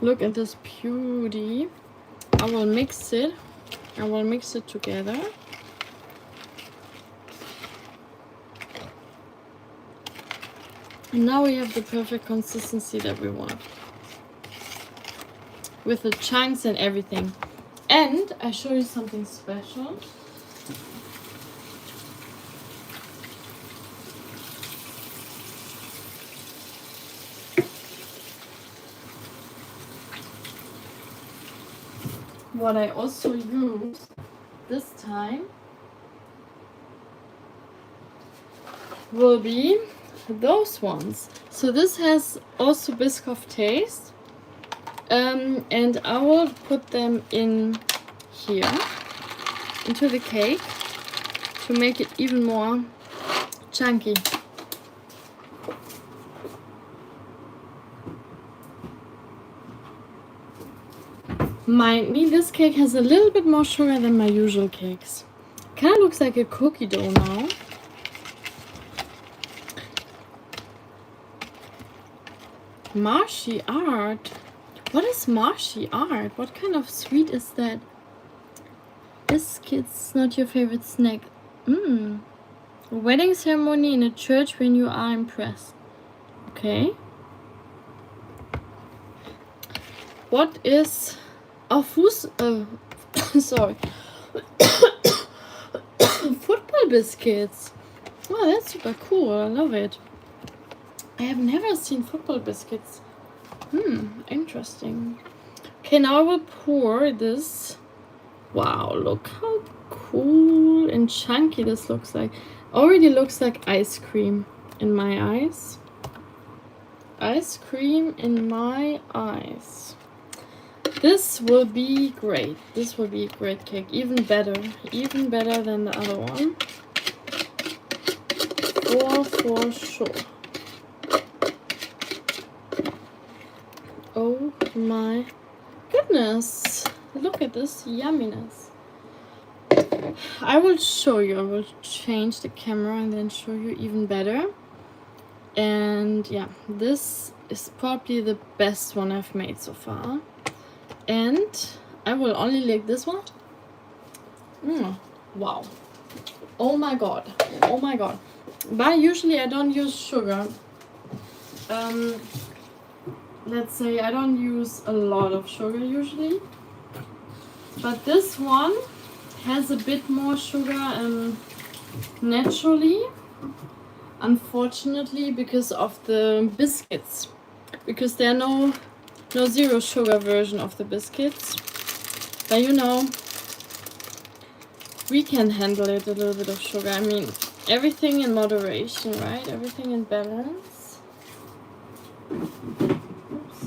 look at this beauty. I will mix it together. And now we have the perfect consistency that we want, with the chunks and everything. And I show you something special. What I also use this time will be those ones. So this has also Biscoff taste. And I will put them in here, into the cake, to make it even more chunky. Mind me, this cake has a little bit more sugar than my usual cakes. Kind of looks like a cookie dough now. Marshy art. What is marshy art? What kind of sweet is that? Biscuits, not your favorite snack. A wedding ceremony in a church when you are impressed. Okay. What is sorry. Football biscuits. Oh, that's super cool. I love it. I have never seen football biscuits. Interesting. Okay, now I will pour this. Wow, look how cool and chunky this looks like. Already looks like ice cream in my eyes. Ice cream in my eyes. This will be great. This will be a great cake. Even better than the other one. All for sure. Oh my goodness. Look at this yumminess. I will show you. I will change the camera and then show you even better. And yeah, this is probably the best one I've made so far. And I will only lick this one. Wow. Oh my god. Oh my god. But usually I don't use sugar. Let's say I don't use a lot of sugar usually. But this one has a bit more sugar naturally. Unfortunately, because of the biscuits. Because there are no zero sugar version of the biscuits. But you know, we can handle it a little bit of sugar. I mean, everything in moderation, right? Everything in balance. Oops.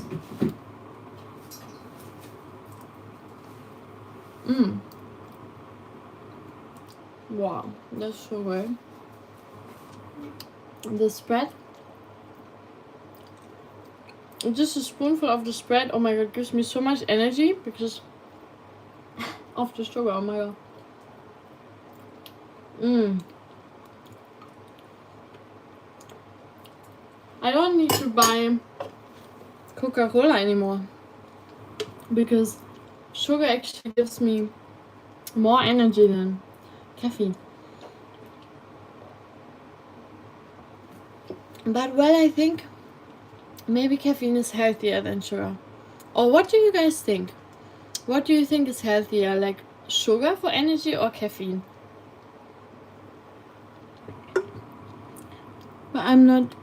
Wow, that's so good. The spread. Just a spoonful of the spread, oh my god, gives me so much energy because of the sugar, oh my god. I don't need to buy Coca-Cola anymore because sugar actually gives me more energy than caffeine. But well, I think maybe caffeine is healthier than sugar. Or what do you guys think? What do you think is healthier, like sugar for energy or caffeine? But I'm not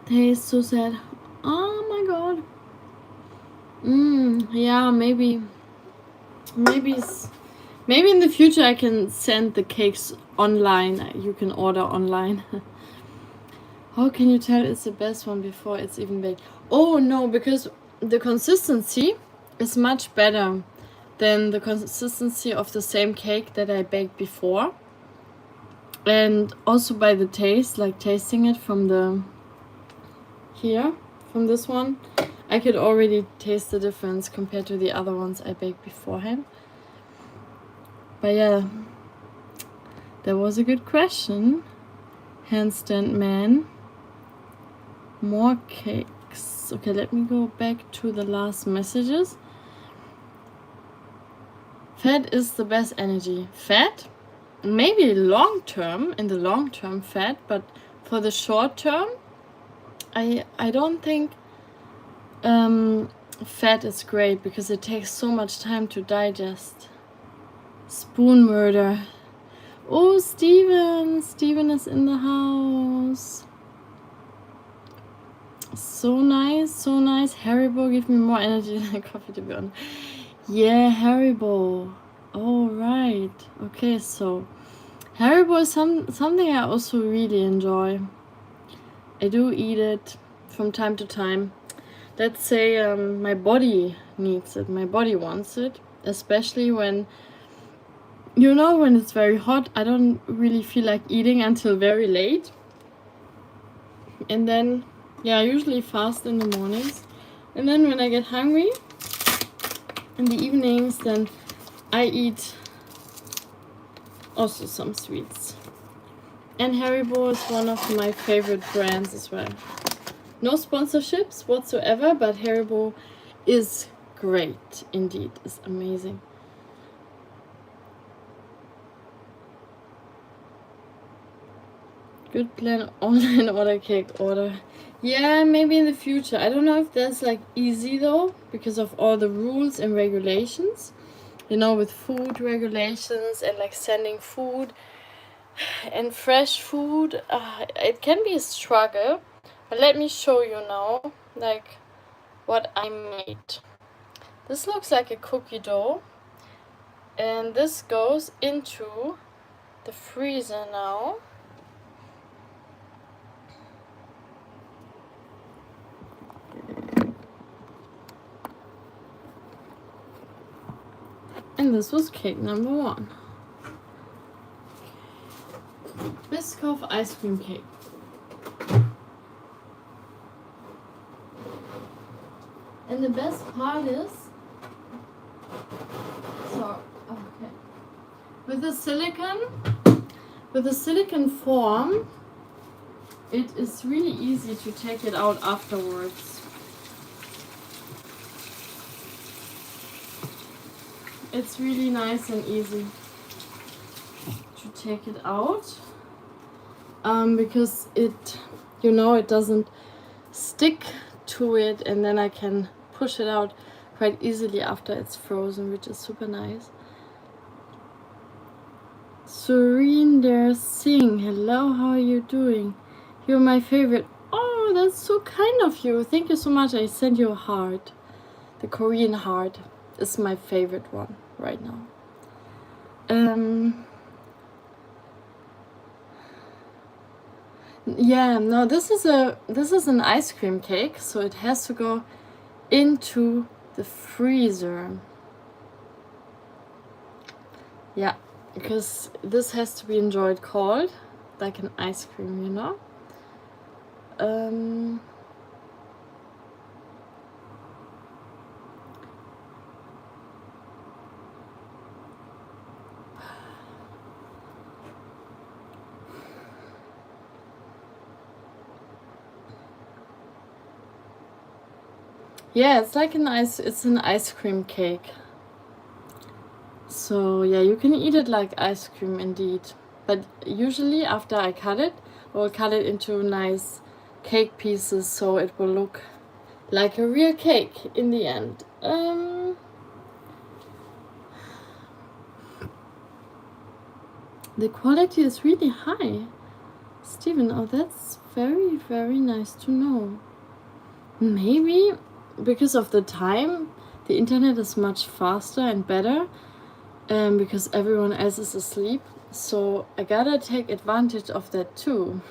taste so sad. Oh my god. Yeah, maybe in the future I can send the cakes online. You can order online. How can you tell it's the best one before it's even baked? Oh no, because the consistency is much better than the consistency of the same cake that I baked before. And also by the taste, like tasting it from this one, I could already taste the difference compared to the other ones I baked beforehand. But yeah, that was a good question. Handstand man. More cakes. Okay, let me go back to the last messages. Fat is the best energy. Fat? Maybe long term, in the long term fat, but for the short term, I don't think fat is great because it takes so much time to digest. Spoon murder. Oh, Steven is in the house. So nice. Haribo give me more energy than coffee, to be honest. Yeah, Haribo. Oh, right. Okay, so Haribo is something I also really enjoy. I do eat it from time to time. Let's say my body needs it. My body wants it. Especially when, when it's very hot, I don't really feel like eating until very late. And then, I usually fast in the mornings. And then when I get hungry in the evenings, then I eat also some sweets. And Haribo is one of my favorite brands as well. No sponsorships whatsoever, but Haribo is great indeed. It's amazing. Good plan, online order cake order. Yeah, maybe in the future. I don't know if that's like easy though, because of all the rules and regulations. With food regulations and like sending food and fresh food, it can be a struggle. But let me show you now, like what I made. This looks like a cookie dough, and this goes into the freezer now. And this was cake number 1. Biscoff ice cream cake. And the best part is, so okay, with the silicone form, it is really easy to take it out afterwards. It's really nice and easy to take it out, because it, you know, it doesn't stick to it, and then I can push it out quite easily after it's frozen, which is super nice. Surinder Singh, hello, how are you doing? You're my favorite. Oh, that's so kind of you. Thank you so much. I sent you a heart. The Korean heart is my favorite one right now. Yeah, no, this is an ice cream cake, so it has to go into the freezer. Yeah, because this has to be enjoyed cold, like an ice cream, you know. Yeah, it's like an ice cream cake. So yeah, you can eat it like ice cream indeed. But usually after I cut it, I will cut it into nice cake pieces so it will look like a real cake in the end. The quality is really high. Steven, oh, that's very, very nice to know. Maybe because of the time, the internet is much faster and better, because everyone else is asleep. So I gotta take advantage of that too.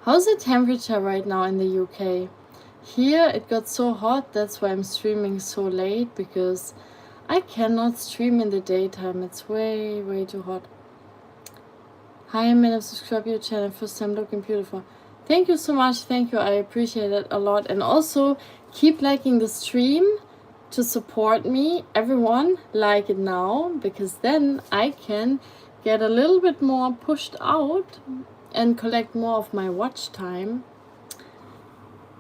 How's the temperature right now in the UK? Here it got so hot, that's why I'm streaming so late, because I cannot stream in the daytime. It's way, way too hot. Hi, I may have subscribed to your channel. First time looking beautiful. Thank you so much. Thank you. I appreciate it a lot. And also keep liking the stream to support me. Everyone, like it now, because then I can get a little bit more pushed out and collect more of my watch time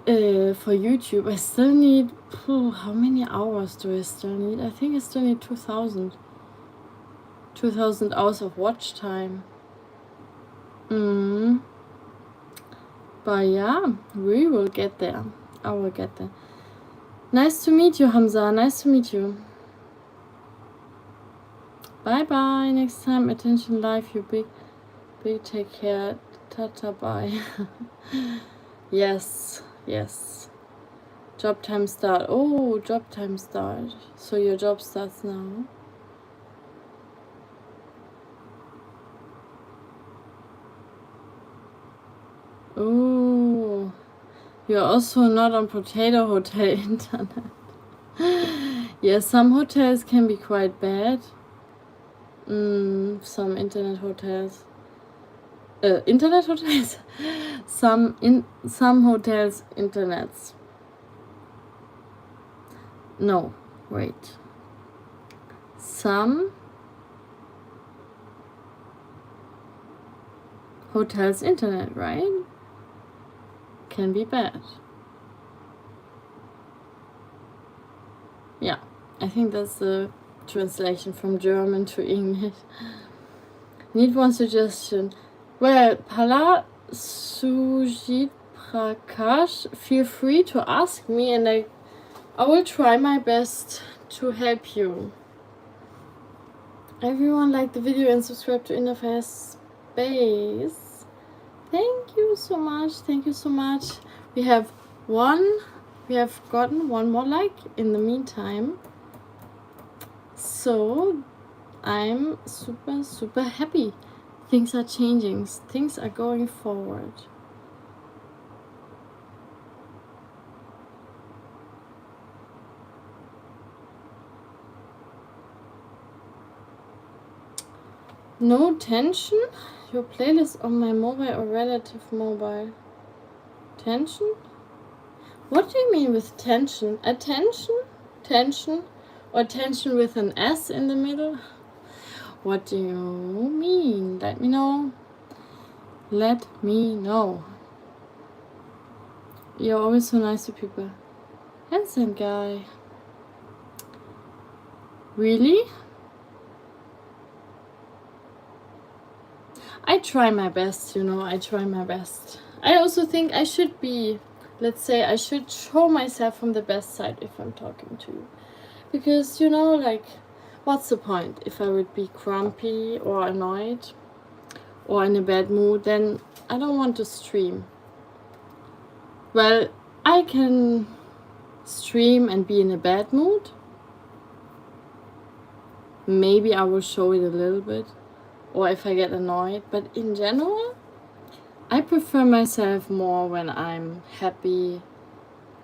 for YouTube. I still need, how many hours do I still need? I think I still need 2,000 hours of watch time. But yeah, we will get there. I will get there. Nice to meet you, Hamza. Nice to meet you. Bye bye. Next time, attention live. You big. Take care. Tata. Bye. Yes. Job time start. Oh, job time start. So your job starts now. Oh, you're also not on Potato Hotel internet. Yeah, some hotels can be quite bad. Some internet hotels. Internet hotels? some hotels internets. No, wait. Some hotels internet, right? Can be bad. Yeah, I think that's the translation from German to English. Need one suggestion. Well, Pala Sujit Prakash, feel free to ask me, and I will try my best to help you. Everyone like the video and subscribe to Interface Space. Thank you so much. Thank you so much. We have gotten one more like in the meantime. So I'm super, super happy. Things are changing. Things are going forward. No tension? Your playlist on my mobile or relative mobile? Tension? What do you mean with tension? Attention? Tension? Or tension with an S in the middle? What do you mean? Let me know. Let me know. You're always so nice to people. Handsome guy. Really? I try my best, you know, I try my best. I also think I should be, let's say, I should show myself from the best side if I'm talking to you. Because, you know, like, what's the point? If I would be grumpy or annoyed or in a bad mood, then I don't want to stream. Well, I can stream and be in a bad mood. Maybe I will show it a little bit. Or if I get annoyed, but in general, I prefer myself more when I'm happy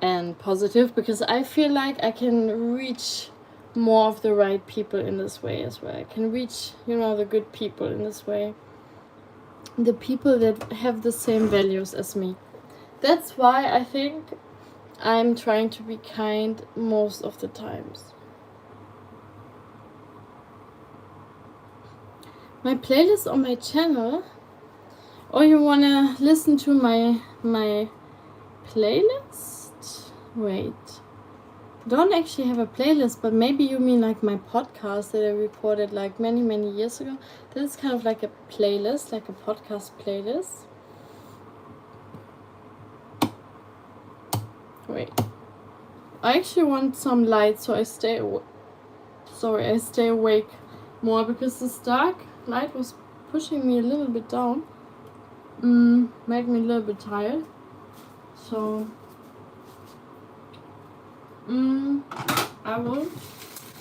and positive, because I feel like I can reach more of the right people in this way as well. I can reach, you know, the good people in this way. The people that have the same values as me. That's why I think I'm trying to be kind most of the times. My playlist on my channel, or you wanna listen to my playlist? Wait, don't actually have a playlist, but maybe you mean like my podcast that I recorded like many years ago. That is kind of like a playlist, like a podcast playlist. Wait, I actually want some light, so I stay awake more, because this dark light was pushing me a little bit down, made me a little bit tired. So I will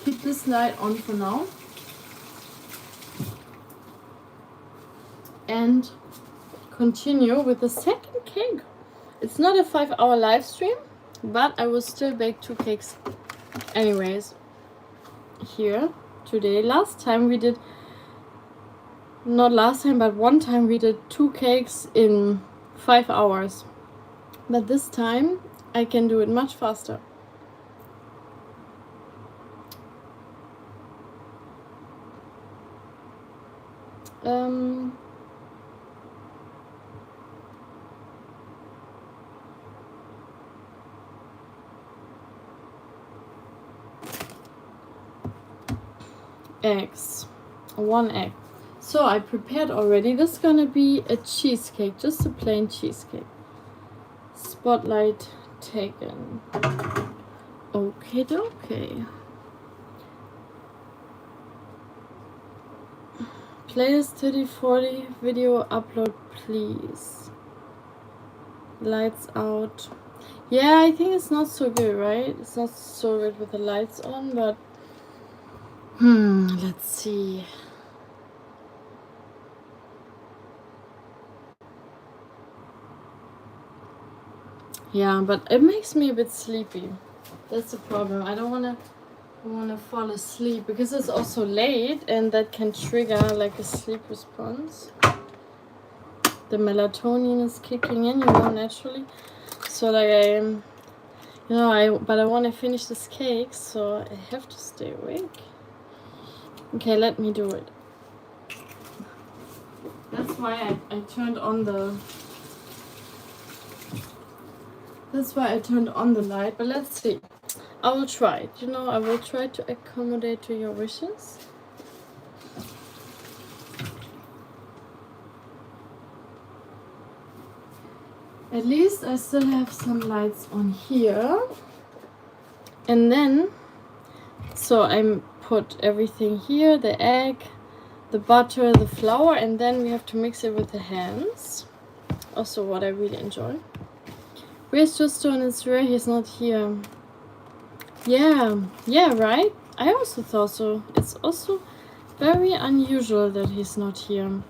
keep this light on for now and continue with the second cake. It's not a 5-hour live stream, but I will still bake 2 cakes anyways here today. Last time we did, not last time, but one time we did 2 cakes in 5 hours. But this time I can do it much faster. Eggs. 1 egg. So I prepared already. This is gonna be a cheesecake, just a plain cheesecake. Spotlight taken. Okay, okay. Playlist 3040 video upload, please. Lights out. Yeah, I think it's not so good, right? It's not so good with the lights on, but let's see. Yeah, but it makes me a bit sleepy. That's the problem. I don't wanna fall asleep, because it's also late and that can trigger like a sleep response. The melatonin is kicking in, you know, naturally. So like but I want to finish this cake, so I have to stay awake. Okay, let me do it. That's why I turned on the light, but let's see. I will try it, you know, I will try to accommodate to your wishes. At least I still have some lights on here. And then, so I put everything here, the egg, the butter, the flour, and then we have to mix it with the hands. Also what I really enjoy. Where's Justo and it's rare he's not here? Yeah, right? I also thought so. It's also very unusual that he's not here.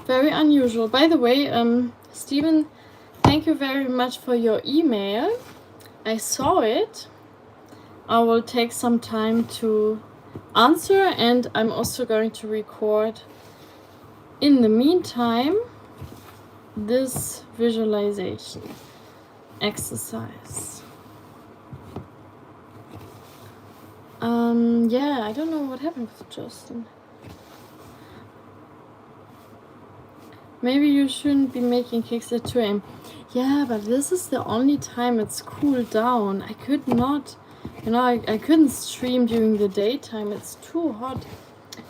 Very unusual. By the way, Steven, thank you very much for your email. I saw it. I will take some time to answer, and I'm also going to record in the meantime this visualization. exercise. Yeah, I don't know what happened with Justin. Maybe you shouldn't be making cakes at 2 a.m. Yeah, but this is the only time it's cooled down. I could not, I couldn't stream during the daytime. It's too hot.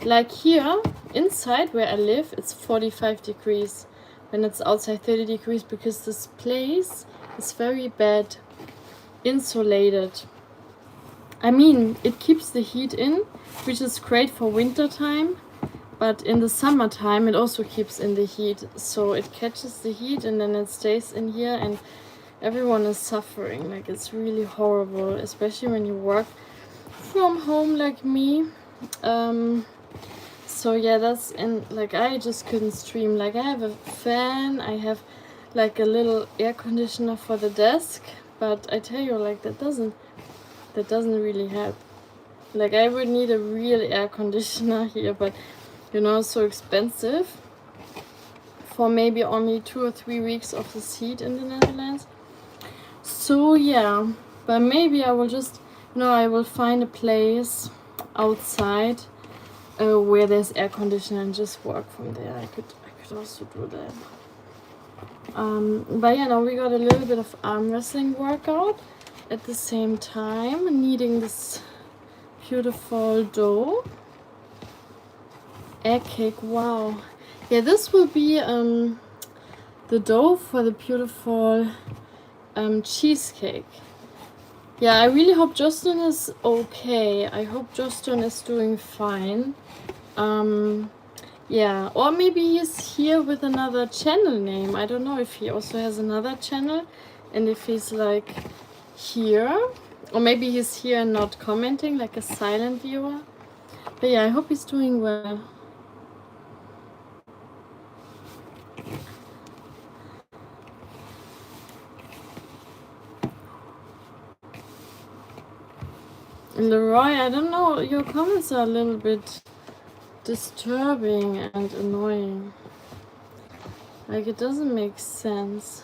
Like here, inside where I live, it's 45 degrees. When it's outside 30 degrees, because this place is very bad insulated. I mean, it keeps the heat in, which is great for winter time. But in the summertime, it also keeps in the heat. So it catches the heat and then it stays in here and everyone is suffering. Like, it's really horrible, especially when you work from home like me. So yeah, like, I just couldn't stream. Like, I have a fan, I have like a little air conditioner for the desk. But I tell you, like, that doesn't really help. Like, I would need a real air conditioner here, but so expensive for maybe only 2 or 3 weeks of this heat in the Netherlands. So yeah, but maybe I will just, I will find a place outside where there's air conditioning and just work from there. I could also do that. But yeah, now we got a little bit of arm wrestling workout at the same time, kneading this beautiful dough. Egg cake, wow. Yeah, this will be the dough for the beautiful cheesecake. Yeah, I really hope Justin is okay. I hope Justin is doing fine. Yeah, or maybe he's here with another channel name. I don't know if he also has another channel and if he's like here, or maybe he's here and not commenting, like a silent viewer. But yeah, I hope he's doing well. Leroy, I don't know, your comments are a little bit disturbing and annoying. Like, it doesn't make sense.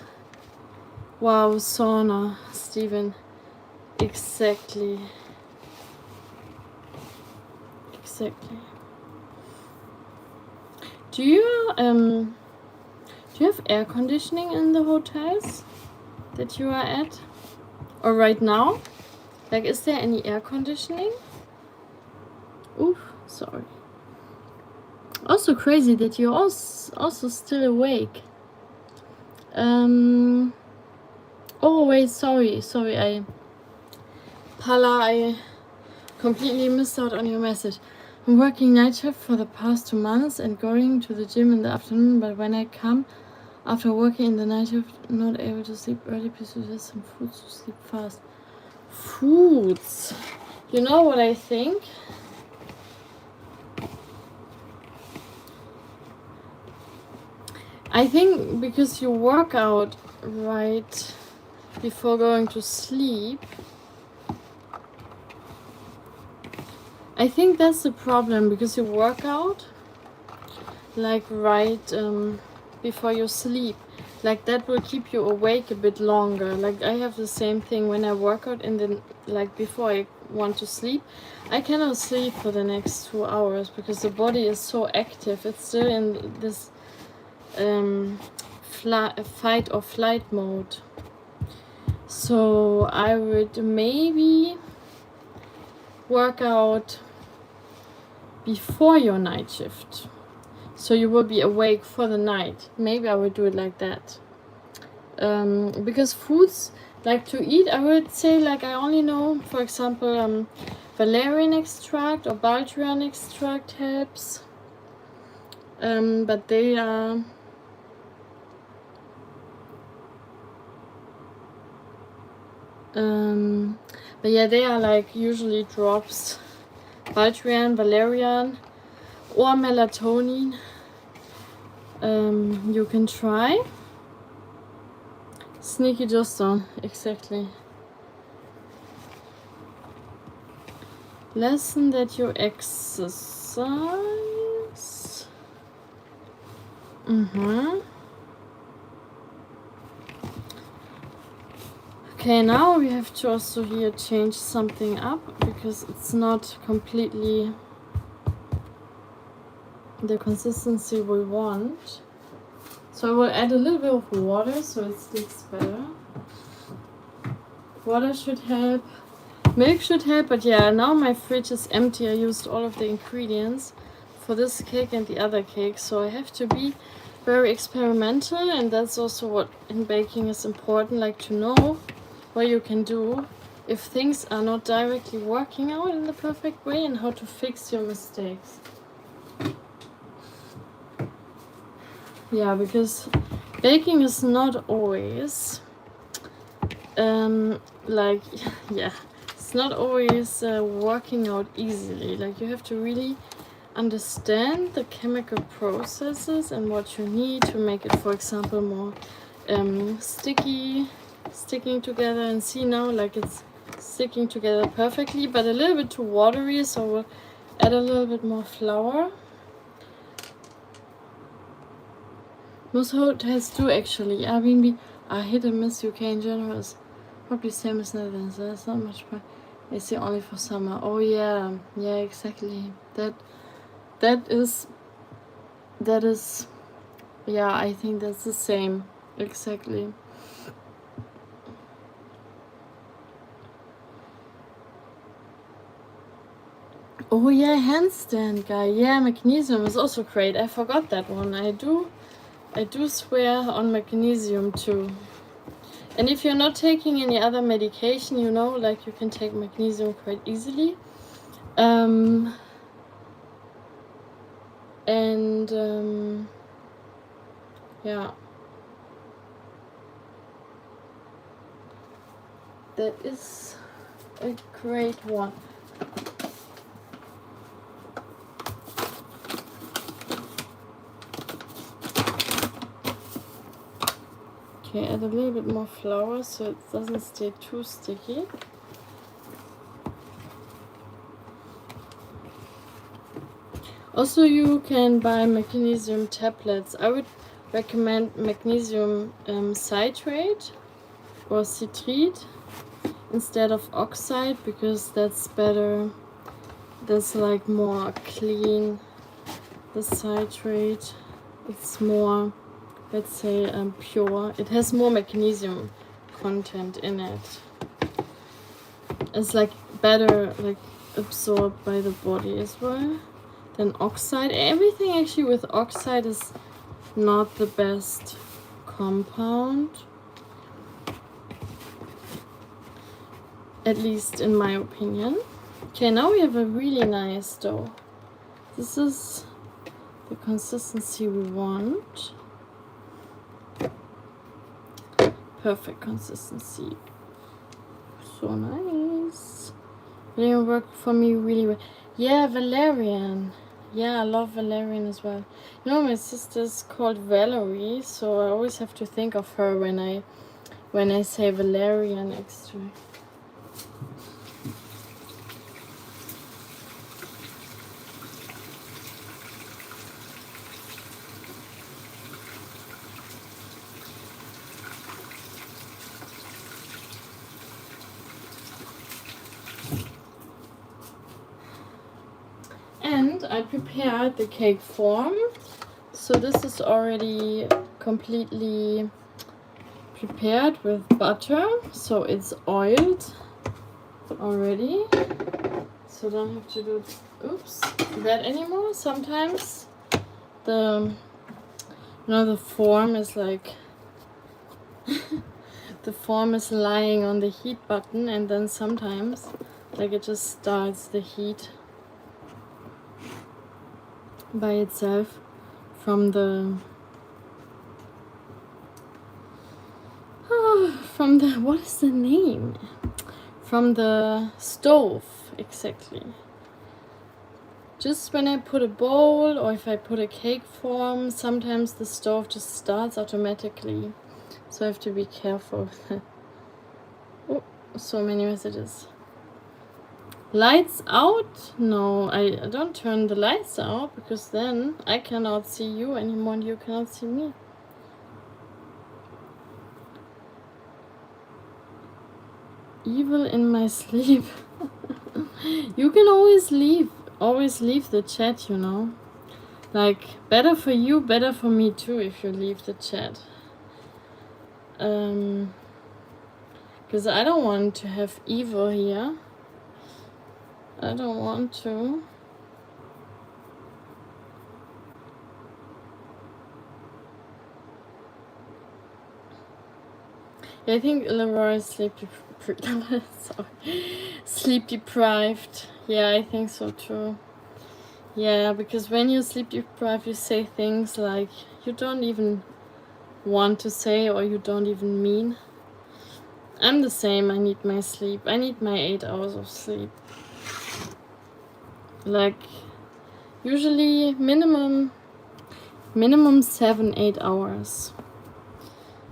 Wow, sauna, Steven. Exactly. Do you have air conditioning in the hotels that you are at? Or right now? Like, is there any air conditioning? Oof, sorry. Also crazy that you're also still awake. Oh wait, sorry, I completely missed out on your message. I'm working night shift for the past 2 months and going to the gym in the afternoon, but when I come after working in the night shift, I'm not able to sleep early because there's some foods to sleep fast. Foods. You know what I think? I think because you work out right before going to sleep, I think that's the problem, because you work out like right before you sleep. Like, that will keep you awake a bit longer. Like, I have the same thing when I work out and then, like, before I want to sleep, I cannot sleep for the next 2 hours because the body is so active. It's still in this fight or flight mode. So I would maybe work out before your night shift, so you will be awake for the night. Maybe I would do it like that. Because foods like to eat, I would say, like, I only know, for example, valerian extract or baldrian extract helps. But they are but yeah, they are like usually drops. Baldrian, valerian, or melatonin. You can try. Sneaky Justin, exactly. Lesson that you exercise. Okay, now we have to also here change something up because it's not completely the consistency we want. So I will add a little bit of water so it sticks better. Water should help. Milk should help, but yeah, now my fridge is empty. I used all of the ingredients for this cake and the other cake, so I have to be very experimental, and that's also what in baking is important, like to know what you can do if things are not directly working out in the perfect way and how to fix your mistakes. Yeah, because baking is not always like yeah, it's not always working out easily. Like you have to really understand the chemical processes and what you need to make it, for example, more sticking together. And see now, like it's sticking together perfectly, but a little bit too watery, so we'll add a little bit more flour. Most hotels do actually. Airbnb are hit and miss. UK in general is probably same as Netherlands. There's not much, but they say only for summer. Oh yeah, yeah, exactly. That is, yeah, I think that's the same, exactly. Oh yeah, handstand guy. Yeah, magnesium is also great. I forgot that one. I do swear on magnesium too. And if you're not taking any other medication, you know, like you can take magnesium quite easily. Yeah, that is a great one. Okay, add a little bit more flour so it doesn't stay too sticky. Also, you can buy magnesium tablets. I would recommend magnesium citrate or citrate instead of oxide, because that's better. That's like more clean. The citrate, it's more, let's say, pure. It has more magnesium content in it. It's like better like absorbed by the body as well than oxide. Everything actually with oxide is not the best compound, at least in my opinion. Okay, now we have a really nice dough. This is the consistency we want. Perfect consistency. So nice. It worked for me really well. Yeah, valerian. Yeah, I love valerian as well. You know, my sister's called Valerie, so I always have to think of her when I say valerian extract. And I prepared the cake form. So this is already completely prepared with butter. So it's oiled already. So don't have to do that anymore. Sometimes the form is like the form is lying on the heat button, and then sometimes like it just starts the heat by itself from the what is the name? From the stove, exactly. Just when I put a bowl or if I put a cake form, sometimes the stove just starts automatically. So I have to be careful with that. Oh, so many messages. Lights out? No, I don't turn the lights out, because then I cannot see you anymore and you cannot see me. Evil in my sleep. You can always leave the chat, you know. Like, better for you, better for me too if you leave the chat. Because I don't want to have evil here. I don't want to. Yeah, I think Leroy is sleep deprived. Yeah, I think so too. Yeah, because when you're sleep deprived, you say things like you don't even want to say or you don't even mean. I'm the same. I need my sleep. I need my 8 hours of sleep. Like, usually minimum 7-8 hours.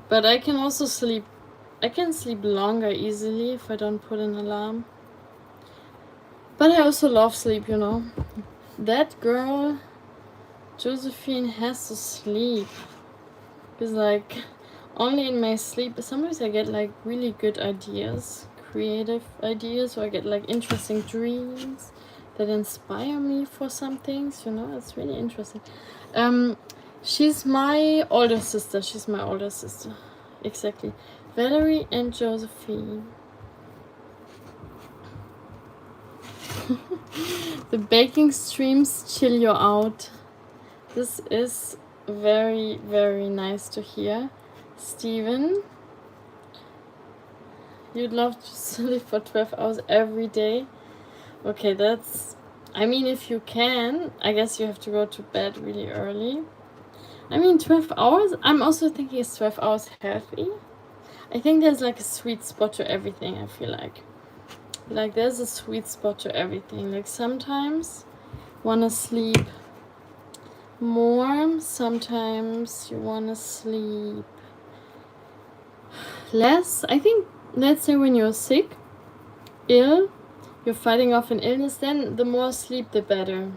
But I can also sleep. I can sleep longer easily if I don't put an alarm. But I also love sleep, you know. That girl, Josephine, has to sleep. Because, like, only in my sleep, sometimes I get, like, really good ideas, creative ideas, or I get, like, interesting dreams that inspire me for some things, you know. It's really interesting. She's my older sister. Exactly. Valerie and Josephine. The baking streams chill you out. This is very, very nice to hear. Steven, you'd love to sleep for 12 hours every day. Okay, that's... I mean, if you can, I guess you have to go to bed really early. I mean, 12 hours? I'm also thinking, is 12 hours healthy? I think there's like a sweet spot to everything, I feel like. Like, there's a sweet spot to everything. Like, sometimes want to sleep more, sometimes you want to sleep less. I think, let's say when you're sick, ill, you're fighting off an illness, then the more sleep the better.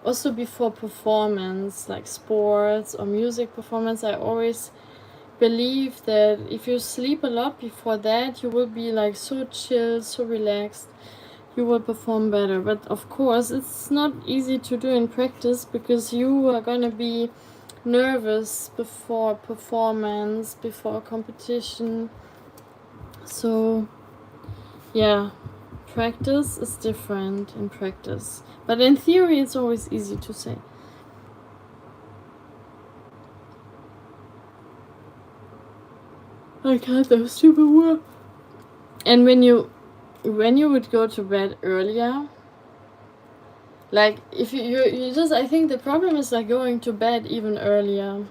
Also before performance, like sports or music performance, I always believe that if you sleep a lot before that, you will be like so chill, so relaxed, you will perform better. But of course, it's not easy to do in practice because you are gonna be nervous before performance, before competition. So yeah, practice is different in practice, but in theory it's always easy to say. I can't, I'm super warm. And when you would go to bed earlier, like if you just, I think the problem is like going to bed even earlier.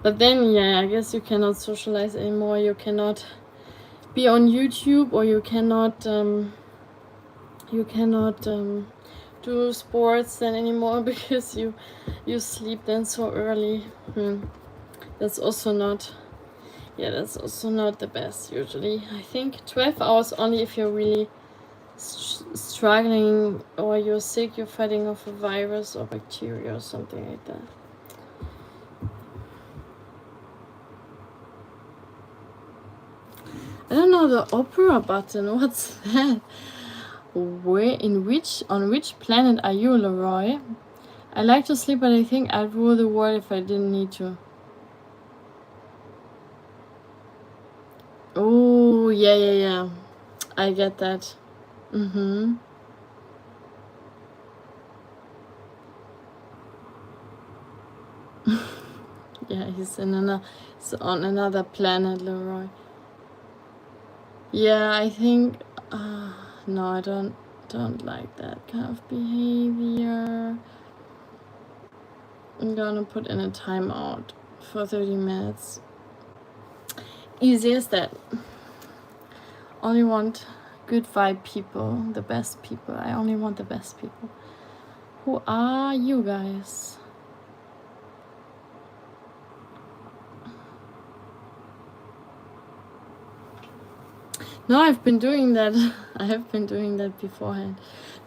But then yeah, I guess you cannot socialize anymore, you cannot be on YouTube, or you cannot do sports then anymore because you sleep then so early. That's also not the best usually. I think 12 hours only if you're really struggling or you're sick, you're fighting off a virus or bacteria or something like that. I don't know the opera button. What's that? On which planet are you, Leroy? I like to sleep, but I think I'd rule the world if I didn't need to. Oh, yeah. I get that. Yeah, he's on another planet, Leroy. Yeah, I think... no, I don't like that kind of behavior. I'm gonna put in a timeout for 30 minutes. Easy as that. Only want good vibe people, the best people. I only want the best people. Who are you guys? No, I've been doing that. I have been doing that beforehand.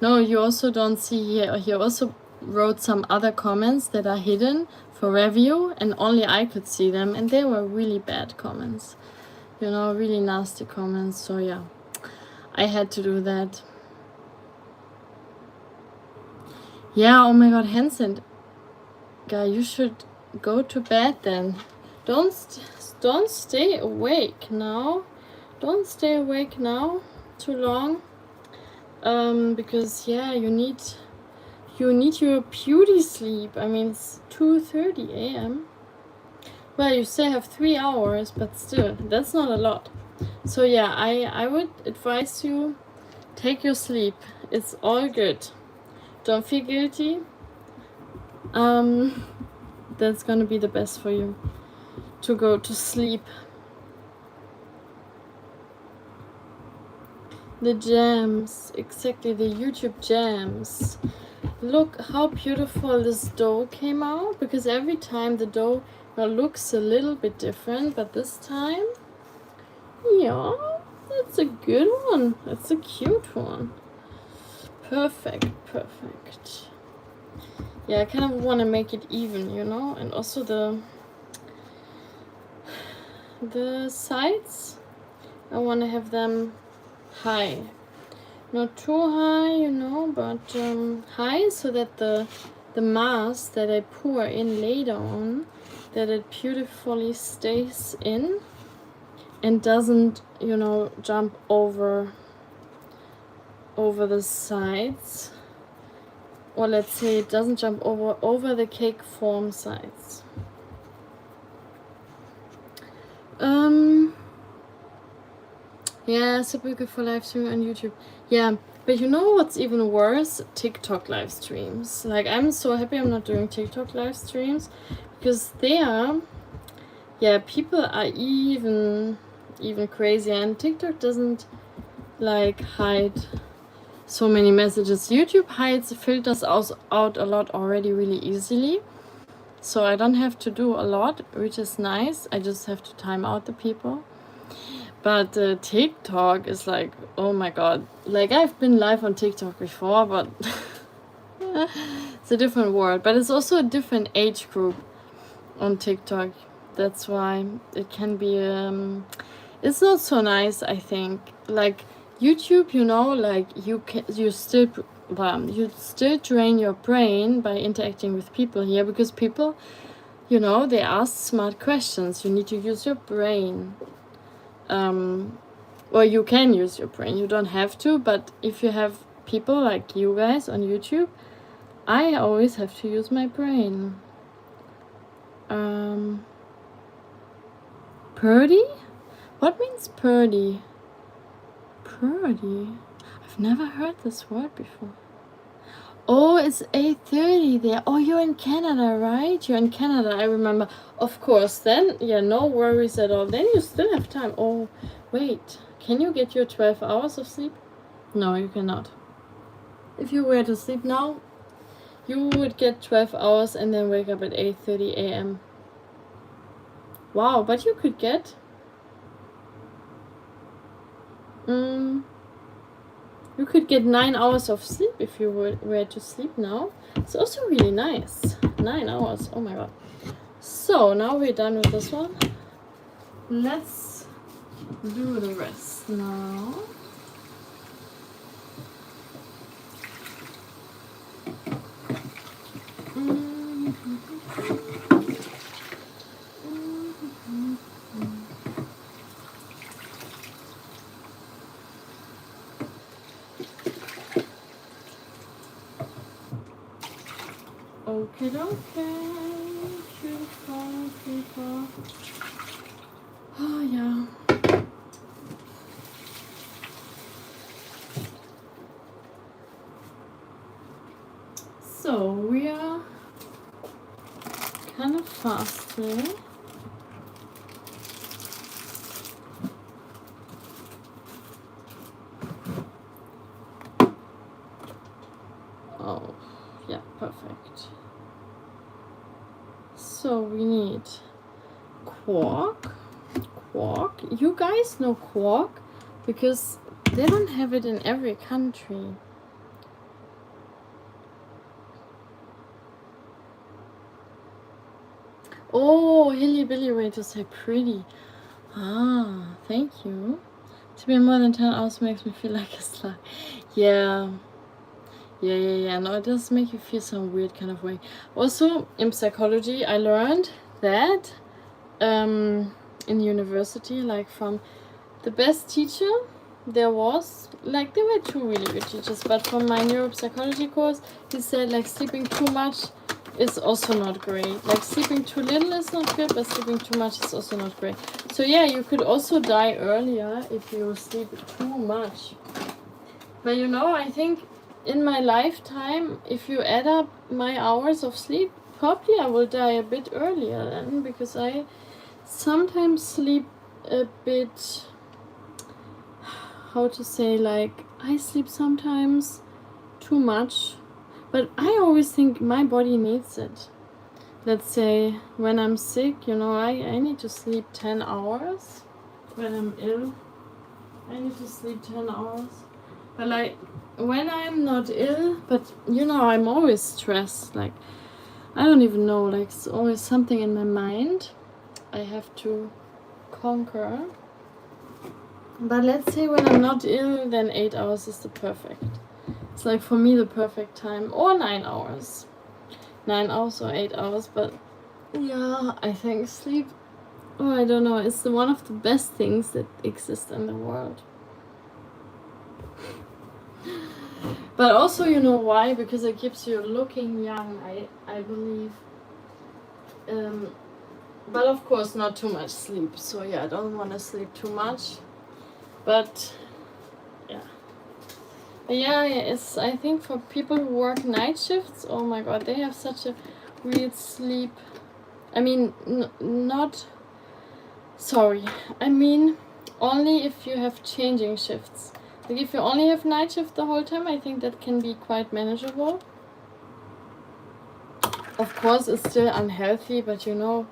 No, you also don't see here. He also wrote some other comments that are hidden for review, and only I could see them, and they were really bad comments. you know, really nasty comments. So yeah, I had to do that. Yeah, oh my god, Hansen, guy, you should go to bed then. Don't stay awake now. Don't stay awake now too long. Because yeah, you need your beauty sleep. I mean, it's 2:30 a.m. Well, you still have 3 hours, but still, that's not a lot. So yeah, I would advise you, take your sleep. It's all good. Don't feel guilty. That's gonna be the best for you, to go to sleep. The gems, exactly, the YouTube gems. Look how beautiful this dough came out, because every time the dough looks a little bit different, but this time, yeah, it's a good one. It's a cute one. Perfect. Yeah, I kind of want to make it even, you know, and also the sides, I want to have them high. Not too high, you know, but high, so that the mass that I pour in later on, that it beautifully stays in and doesn't, you know, jump over the sides, or let's say it doesn't jump over the cake form sides. Yeah, super good for live streaming on YouTube. Yeah, but you know what's even worse? TikTok live streams. Like, I'm so happy I'm not doing TikTok live streams, because there, yeah, people are even crazier, and TikTok doesn't like hide so many messages. YouTube hides, filters out a lot already really easily, so I don't have to do a lot, which is nice. I just have to time out the people. But TikTok is like, oh my god. Like, I've been live on TikTok before, but it's a different world. But it's also a different age group on TikTok. That's why it can be, it's not so nice, I think. Like, YouTube, you know, like, you still train your brain by interacting with people here, because people, you know, they ask smart questions. You need to use your brain. Or you can use your brain, you don't have to, but if you have people like you guys on YouTube, I always have to use my brain. Purdy? What means purdy? Purdy? I've never heard this word before. Oh, it's 8:30 there. Oh, you're in Canada, right? You're in Canada, I remember. Of course, then, yeah, no worries at all. Then you still have time. Oh, wait. Can you get your 12 hours of sleep? No, you cannot. If you were to sleep now, you would get 12 hours and then wake up at 8:30 a.m. Wow, but you could get... you could get 9 hours of sleep if you were to sleep now. It's also really nice. 9 hours, oh my god. So, now we're done with this one. Let's do the rest now. Okay, beautiful. Oh yeah. So we are kind of fasting. Oh, yeah, perfect. So we need quark. You guys know quark, because they don't have it in every country. Oh, Hilly Billy way to say pretty. Ah, Thank you. To be more than 10 hours makes me feel like a slut. Yeah. No, it does make you feel some weird kind of way. Also, in psychology, I learned that in university, like from the best teacher there was, like there were two really good teachers, but from my neuropsychology course, he said like sleeping too much is also not great. Like sleeping too little is not good, but sleeping too much is also not great. So yeah, you could also die earlier if you sleep too much. But you know, I think in my lifetime, if you add up my hours of sleep, probably I will die a bit earlier then, because I sometimes sleep a bit, how to say, like I sleep sometimes too much, but I always think my body needs it. Let's say when I'm sick, you know, I need to sleep 10 hours. When I'm ill, I need to sleep 10 hours. But like when I'm not ill, but you know, I'm always stressed. Like I don't even know, like it's always something in my mind I have to conquer. But let's say when I'm not ill, then 8 hours is the perfect. It's like for me the perfect time. Or 9 hours. 9 hours or 8 hours, but yeah, I think sleep, oh, I don't know, it's one of the best things that exist in the world. But also, you know why? Because it keeps you looking young, I believe. But of course not too much sleep. So yeah, I don't want to sleep too much. But yeah, it's, I think for people who work night shifts, oh my god, they have such a weird sleep. I mean, not, sorry, I mean only if you have changing shifts. Like if you only have night shift the whole time, I think that can be quite manageable. Of course, it's still unhealthy, but you know,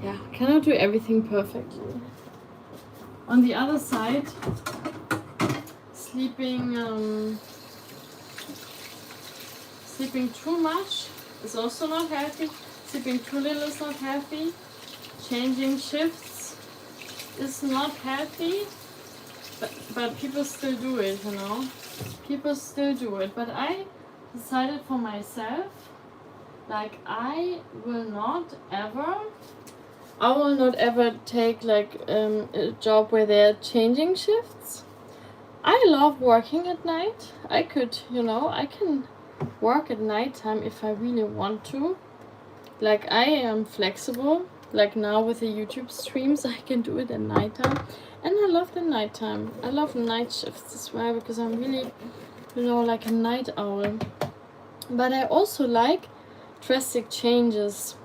yeah, cannot do everything perfectly. On the other side, sleeping too much is also not healthy. Sleeping too little is not healthy. Changing shifts is not healthy. But people still do it, you know. People still do it. But I decided for myself, like I will not ever take like a job where they're changing shifts. I love working at night. I could, you know, I can work at nighttime if I really want to. Like I am flexible. Like now with the YouTube streams, I can do it at nighttime. And I love the nighttime. I love night shifts as well because I'm really, you know, like a night owl. But I also like drastic changes.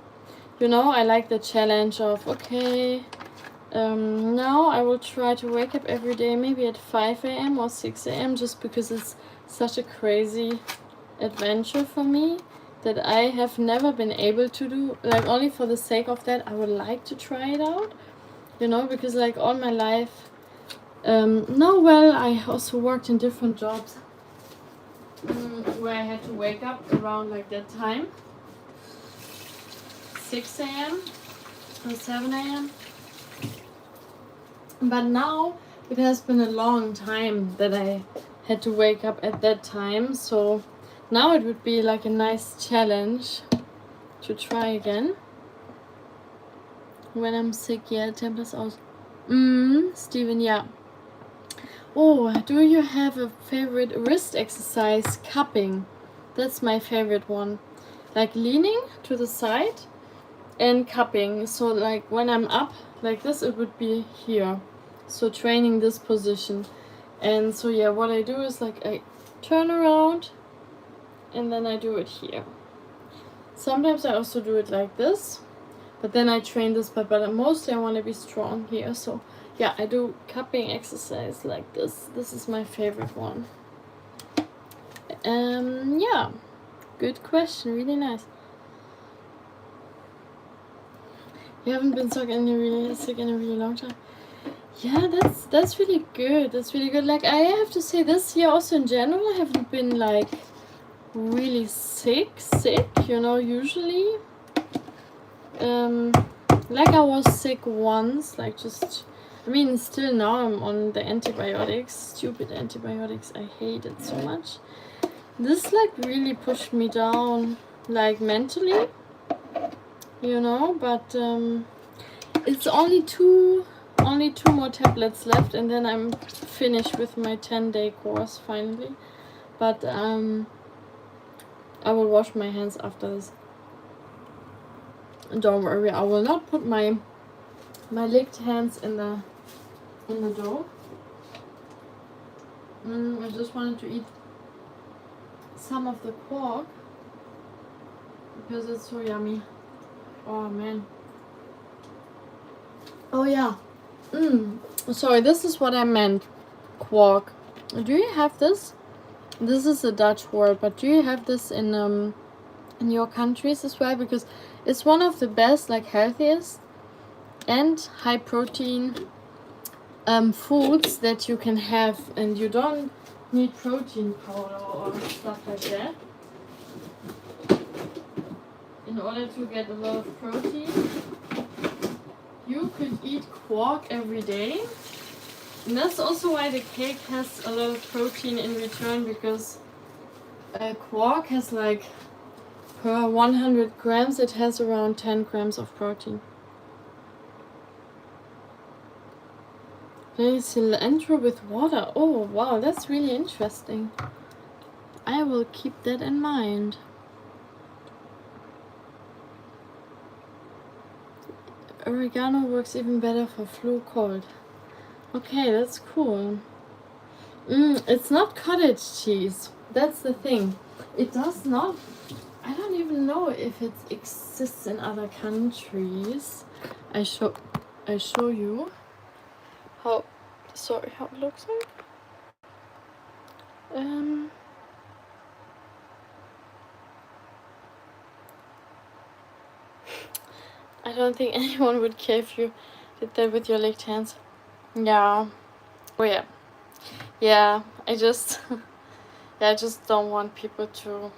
You know, I like the challenge of, okay, now I will try to wake up every day maybe at 5 a.m. or 6 a.m. just because it's such a crazy adventure for me that I have never been able to do. Like only for the sake of that, I would like to try it out. You know, because like all my life, I also worked in different jobs where I had to wake up around like that time, 6 a.m. or 7 a.m. But now it has been a long time that I had to wake up at that time, so now it would be like a nice challenge to try again. When I'm sick, yeah, tempers out. Steven, yeah. Oh, do you have a favorite wrist exercise? Cupping. That's my favorite one. Like leaning to the side and cupping. So like when I'm up like this, it would be here. So training this position. And so yeah, what I do is like I turn around and then I do it here. Sometimes I also do it like this. But then I train this, but mostly I want to be strong here. So yeah, I do cupping exercise like this. This is my favorite one. Yeah, good question. Really nice. You haven't been sick in a really long time. Yeah, that's really good. That's really good. Like I have to say, this year also in general, I haven't been like really sick. You know, usually. Like I was sick once, like just I mean, still now I'm on the antibiotics. Stupid antibiotics. I hate it so much. This like really pushed me down, like mentally, you know, but it's only two more tablets left, and then I'm finished with my 10-day course finally. But I will wash my hands after this. Don't worry, I will not put my licked hands in the dough. I just wanted to eat some of the quark because it's so yummy. Oh man. Oh yeah. Sorry, this is what I meant. Quark. Do you have this? This is a Dutch word, but do you have this in your countries as well? Because it's one of the best, like healthiest and high protein foods that you can have, and you don't need protein powder or stuff like that in order to get a lot of protein. You could eat quark every day, and that's also why the cake has a lot of protein in return, because quark has like per 100 grams it has around 10 grams of protein. Cilantro with water. Oh wow, that's really interesting. I will keep that in mind. Oregano works even better for flu cold. Okay, that's cool. It's not cottage cheese. That's the thing. It does not. I don't even know if it exists in other countries. I show you how it looks like. I don't think anyone would care if you did that with your licked hands. Yeah. Oh yeah. Yeah, I just I just don't want people to.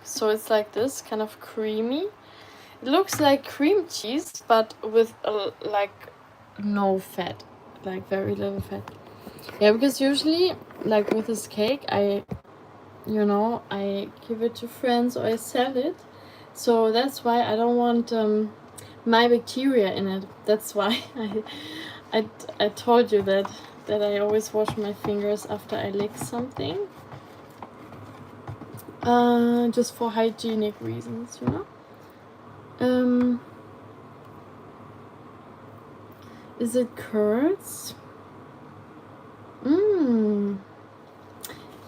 So it's like this, kind of creamy. It looks like cream cheese, but with like no fat, like very little fat. Yeah, because usually, like with this cake, I give it to friends or I sell it. So that's why I don't want my bacteria in it. That's why I told you that I always wash my fingers after I lick something. Just for hygienic reasons, you know. Is it curds?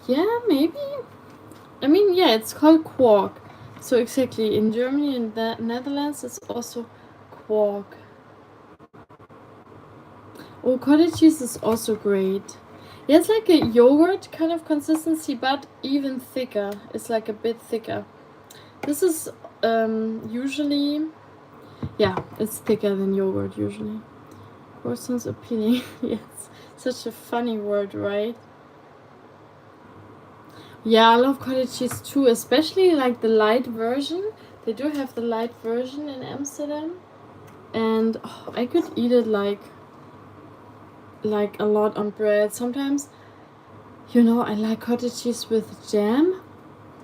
Yeah, maybe. I mean, yeah, it's called quark. So exactly, in Germany and the Netherlands, it's also quark. Oh, cottage cheese is also great. Yeah, it's like a yogurt kind of consistency, but even thicker. It's like a bit thicker. This is usually, yeah, it's thicker than yogurt usually. Croissants appealing. Yes, such a funny word, right? Yeah, I love cottage cheese too, especially like the light version. They do have the light version in Amsterdam, and I could eat it like a lot on bread. Sometimes, you know, I like cottage cheese with jam.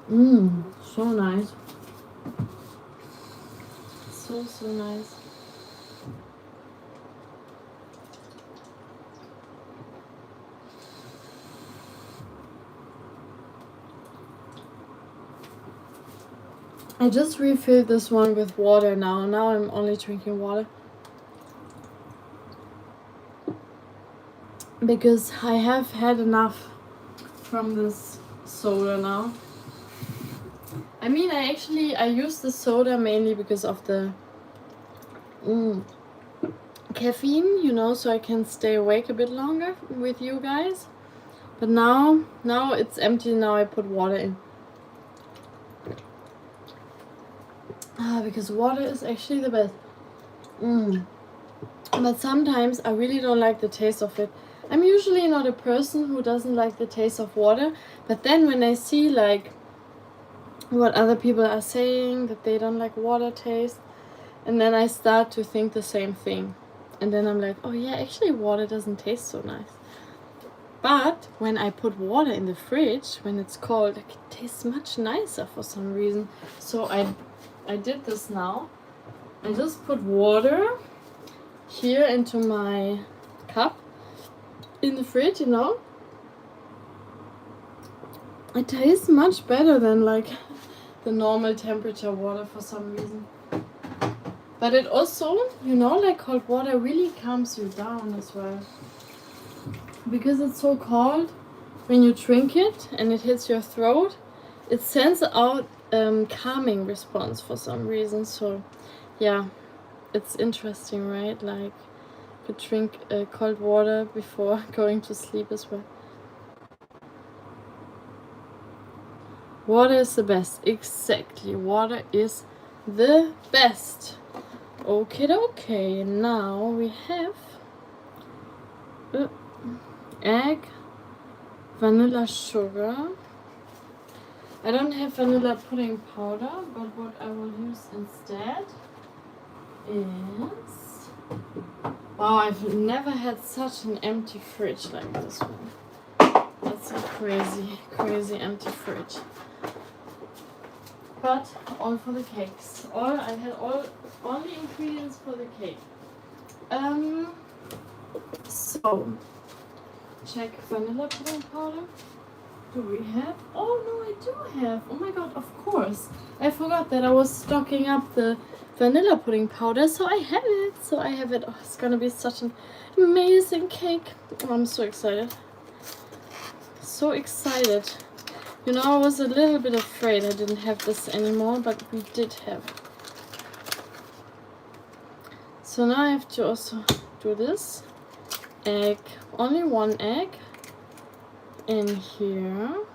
So nice. So nice. I just refilled this one with water now. Now I'm only drinking water. Because I have had enough from this soda now. I mean, I use the soda mainly because of the caffeine, you know, so I can stay awake a bit longer with you guys. But now it's empty. Now I put water in. Because water is actually the best. But sometimes I really don't like the taste of it. I'm usually not a person who doesn't like the taste of water, but then when I see like what other people are saying, that they don't like water taste, and then I start to think the same thing, And then I'm like, oh yeah, actually water doesn't taste so nice. But when I put water in the fridge, when it's cold, like, it tastes much nicer for some reason. So I did this now. I just put water here into my cup in the fridge, you know. It tastes much better than like the normal temperature water for some reason. But it also, you know, like cold water really calms you down as well. Because it's so cold, when you drink it and it hits your throat, it sends out calming response for some reason. So yeah, it's interesting, right? Like you drink cold water before going to sleep as well. Water is the best. Exactly, water is the best. Okay, now we have egg, vanilla sugar. I don't have vanilla pudding powder, but what I will use instead is... Wow, I've never had such an empty fridge like this one. That's a crazy empty fridge. But all for the cakes. I had all the ingredients for the cake. So check vanilla pudding powder. Do we have? Oh no, I do have. Oh my god, of course. I forgot that I was stocking up the vanilla pudding powder, so I have it. Oh, it's gonna be such an amazing cake. Oh, I'm so excited. So excited. You know, I was a little bit afraid I didn't have this anymore, but we did have it. So now I have to also do this. Egg. Only one egg in here.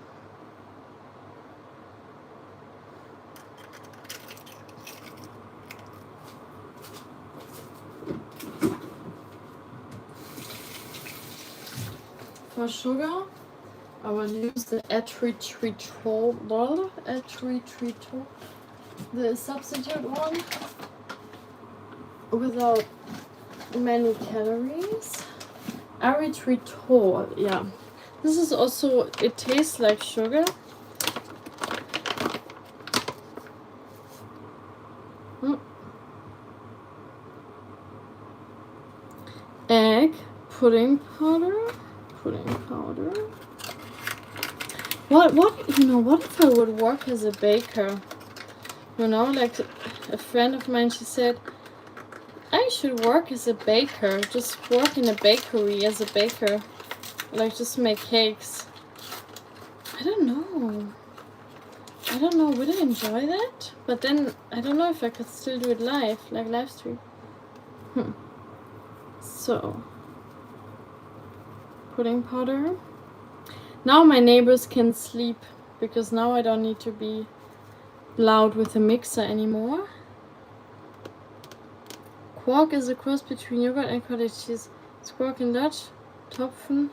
For sugar, I will use the erythritol, the substitute one, without many calories. Erythritol, yeah. This is also, it tastes like sugar. Egg, pudding powder. What, you know, what if I would work as a baker? You know, like a friend of mine, she said, I should work as a baker, just work in a bakery as a baker, like just make cakes. I don't know, would I enjoy that? But then, I don't know if I could still do it live, like live stream. So, pudding powder. Now my neighbors can sleep, because now I don't need to be loud with the mixer anymore. Quark is a cross between yogurt and cottage cheese. It's quark in Dutch. Topfen,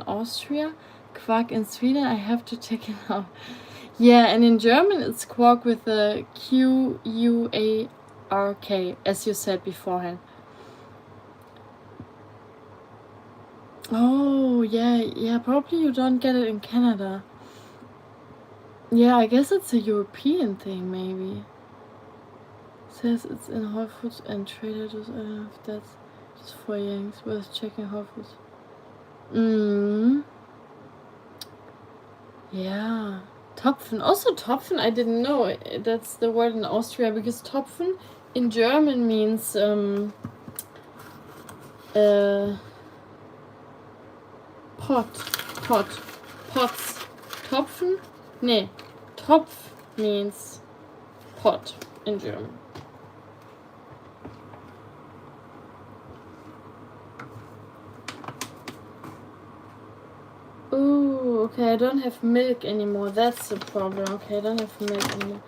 Austria. Quark in Sweden. I have to check it out. Yeah, and in German it's quark with a Q-U-A-R-K, as you said beforehand. Oh, yeah, probably you don't get it in Canada. Yeah, I guess it's a European thing, maybe. It says it's in Whole Foods and Trader Joe's. I don't know if that's just for Yanks. Worth checking Whole Foods. Yeah. Topfen. Also Topfen, I didn't know that's the word in Austria, because Topfen in German means pots. Topfen? Nee. Topf means pot in German. Oh, okay, I don't have milk anymore. That's the problem. Okay, I don't have milk anymore.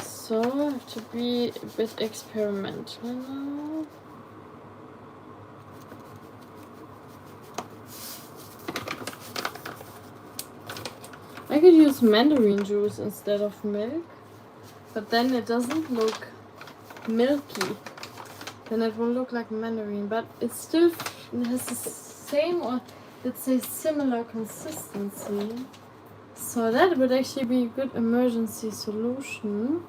So I have to be a bit experimental now. I could use mandarin juice instead of milk, but then it doesn't look milky. then it will look like mandarin, but it still has the same, or let's say similar consistency. So that would actually be a good emergency solution.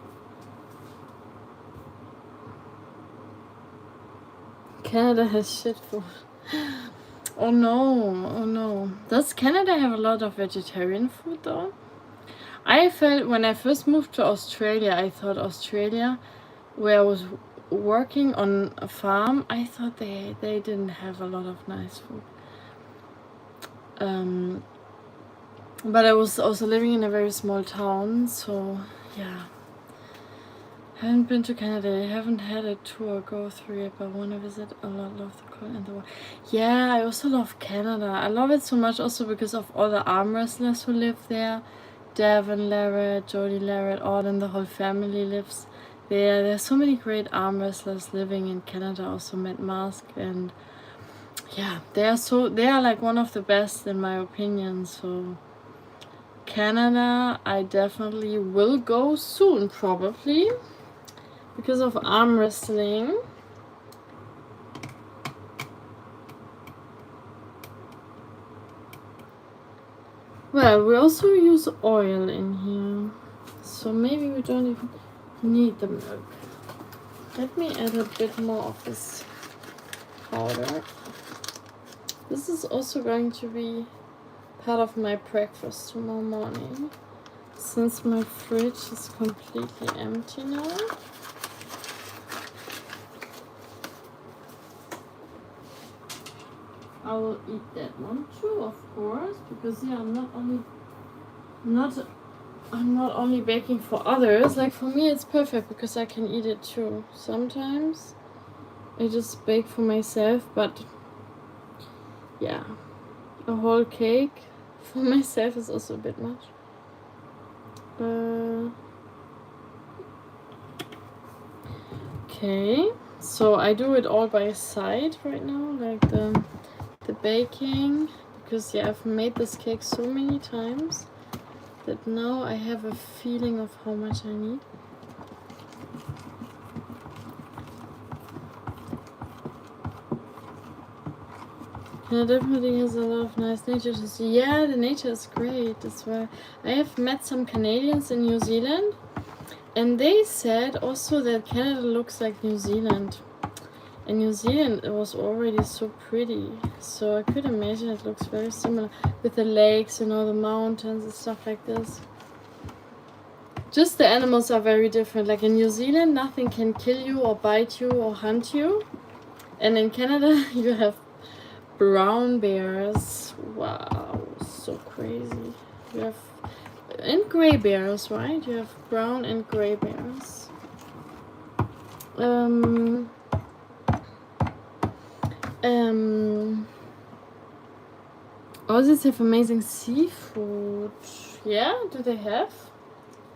Canada has shit food. Oh no, oh no. Does Canada have a lot of vegetarian food though? I felt when I first moved to Australia, I thought Australia, where I was working on a farm, I thought they didn't have a lot of nice food. But I was also living in a very small town, so yeah. Haven't been to Canada. I haven't had a tour go through it, but I want to visit a lot of the cold and the warm. Yeah, I also love Canada. I love it so much also because of all the arm wrestlers who live there. Devon Larratt, Jody Larratt, all and the whole family lives there. There's so many great arm wrestlers living in Canada. Also Matt Mask, and yeah, they are like one of the best in my opinion. So Canada, I definitely will go soon, probably. Because of arm wrestling. Well, we also use oil in here, so maybe we don't even need the milk. Let me add a bit more of this powder. This is also going to be part of my breakfast tomorrow morning, since my fridge is completely empty now. I will eat that one too, of course, because yeah, I'm not only baking for others. Like for me, it's perfect because I can eat it too. Sometimes I just bake for myself, but yeah, a whole cake for myself is also a bit much. Okay, so I do it all by side right now, like the baking, because yeah, I've made this cake so many times that now I have a feeling of how much I need. Yeah, definitely has a lot of nice nature to see. Yeah, the nature is great. That's why I have met some Canadians in New Zealand, and they said also that Canada looks like New Zealand. In New Zealand, it was already so pretty, so I could imagine it looks very similar with the lakes, you know, the mountains and stuff like this. Just the animals are very different. Like in New Zealand, nothing can kill you or bite you or hunt you, and in Canada, you have brown bears. Wow, so crazy. You have and gray bears, right? You have brown and gray bears. Aussies have amazing seafood. Yeah, do they have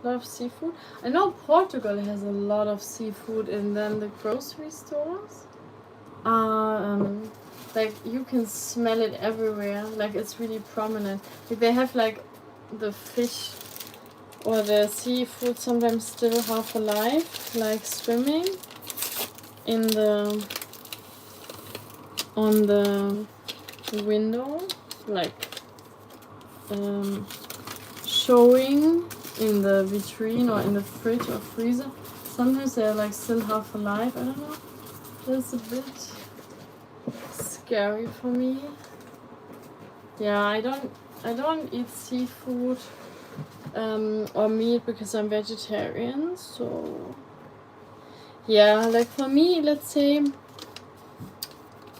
a lot of seafood? I know Portugal has a lot of seafood, and then the grocery stores are like you can smell it everywhere. Like it's really prominent. Like they have like the fish or the seafood sometimes still half alive, like swimming in the on the window, like showing in the vitrine or in the fridge or freezer. Sometimes they're like still half alive. I don't know. That's a bit scary for me. Yeah, I don't eat seafood or meat because I'm vegetarian. So yeah, like for me, let's say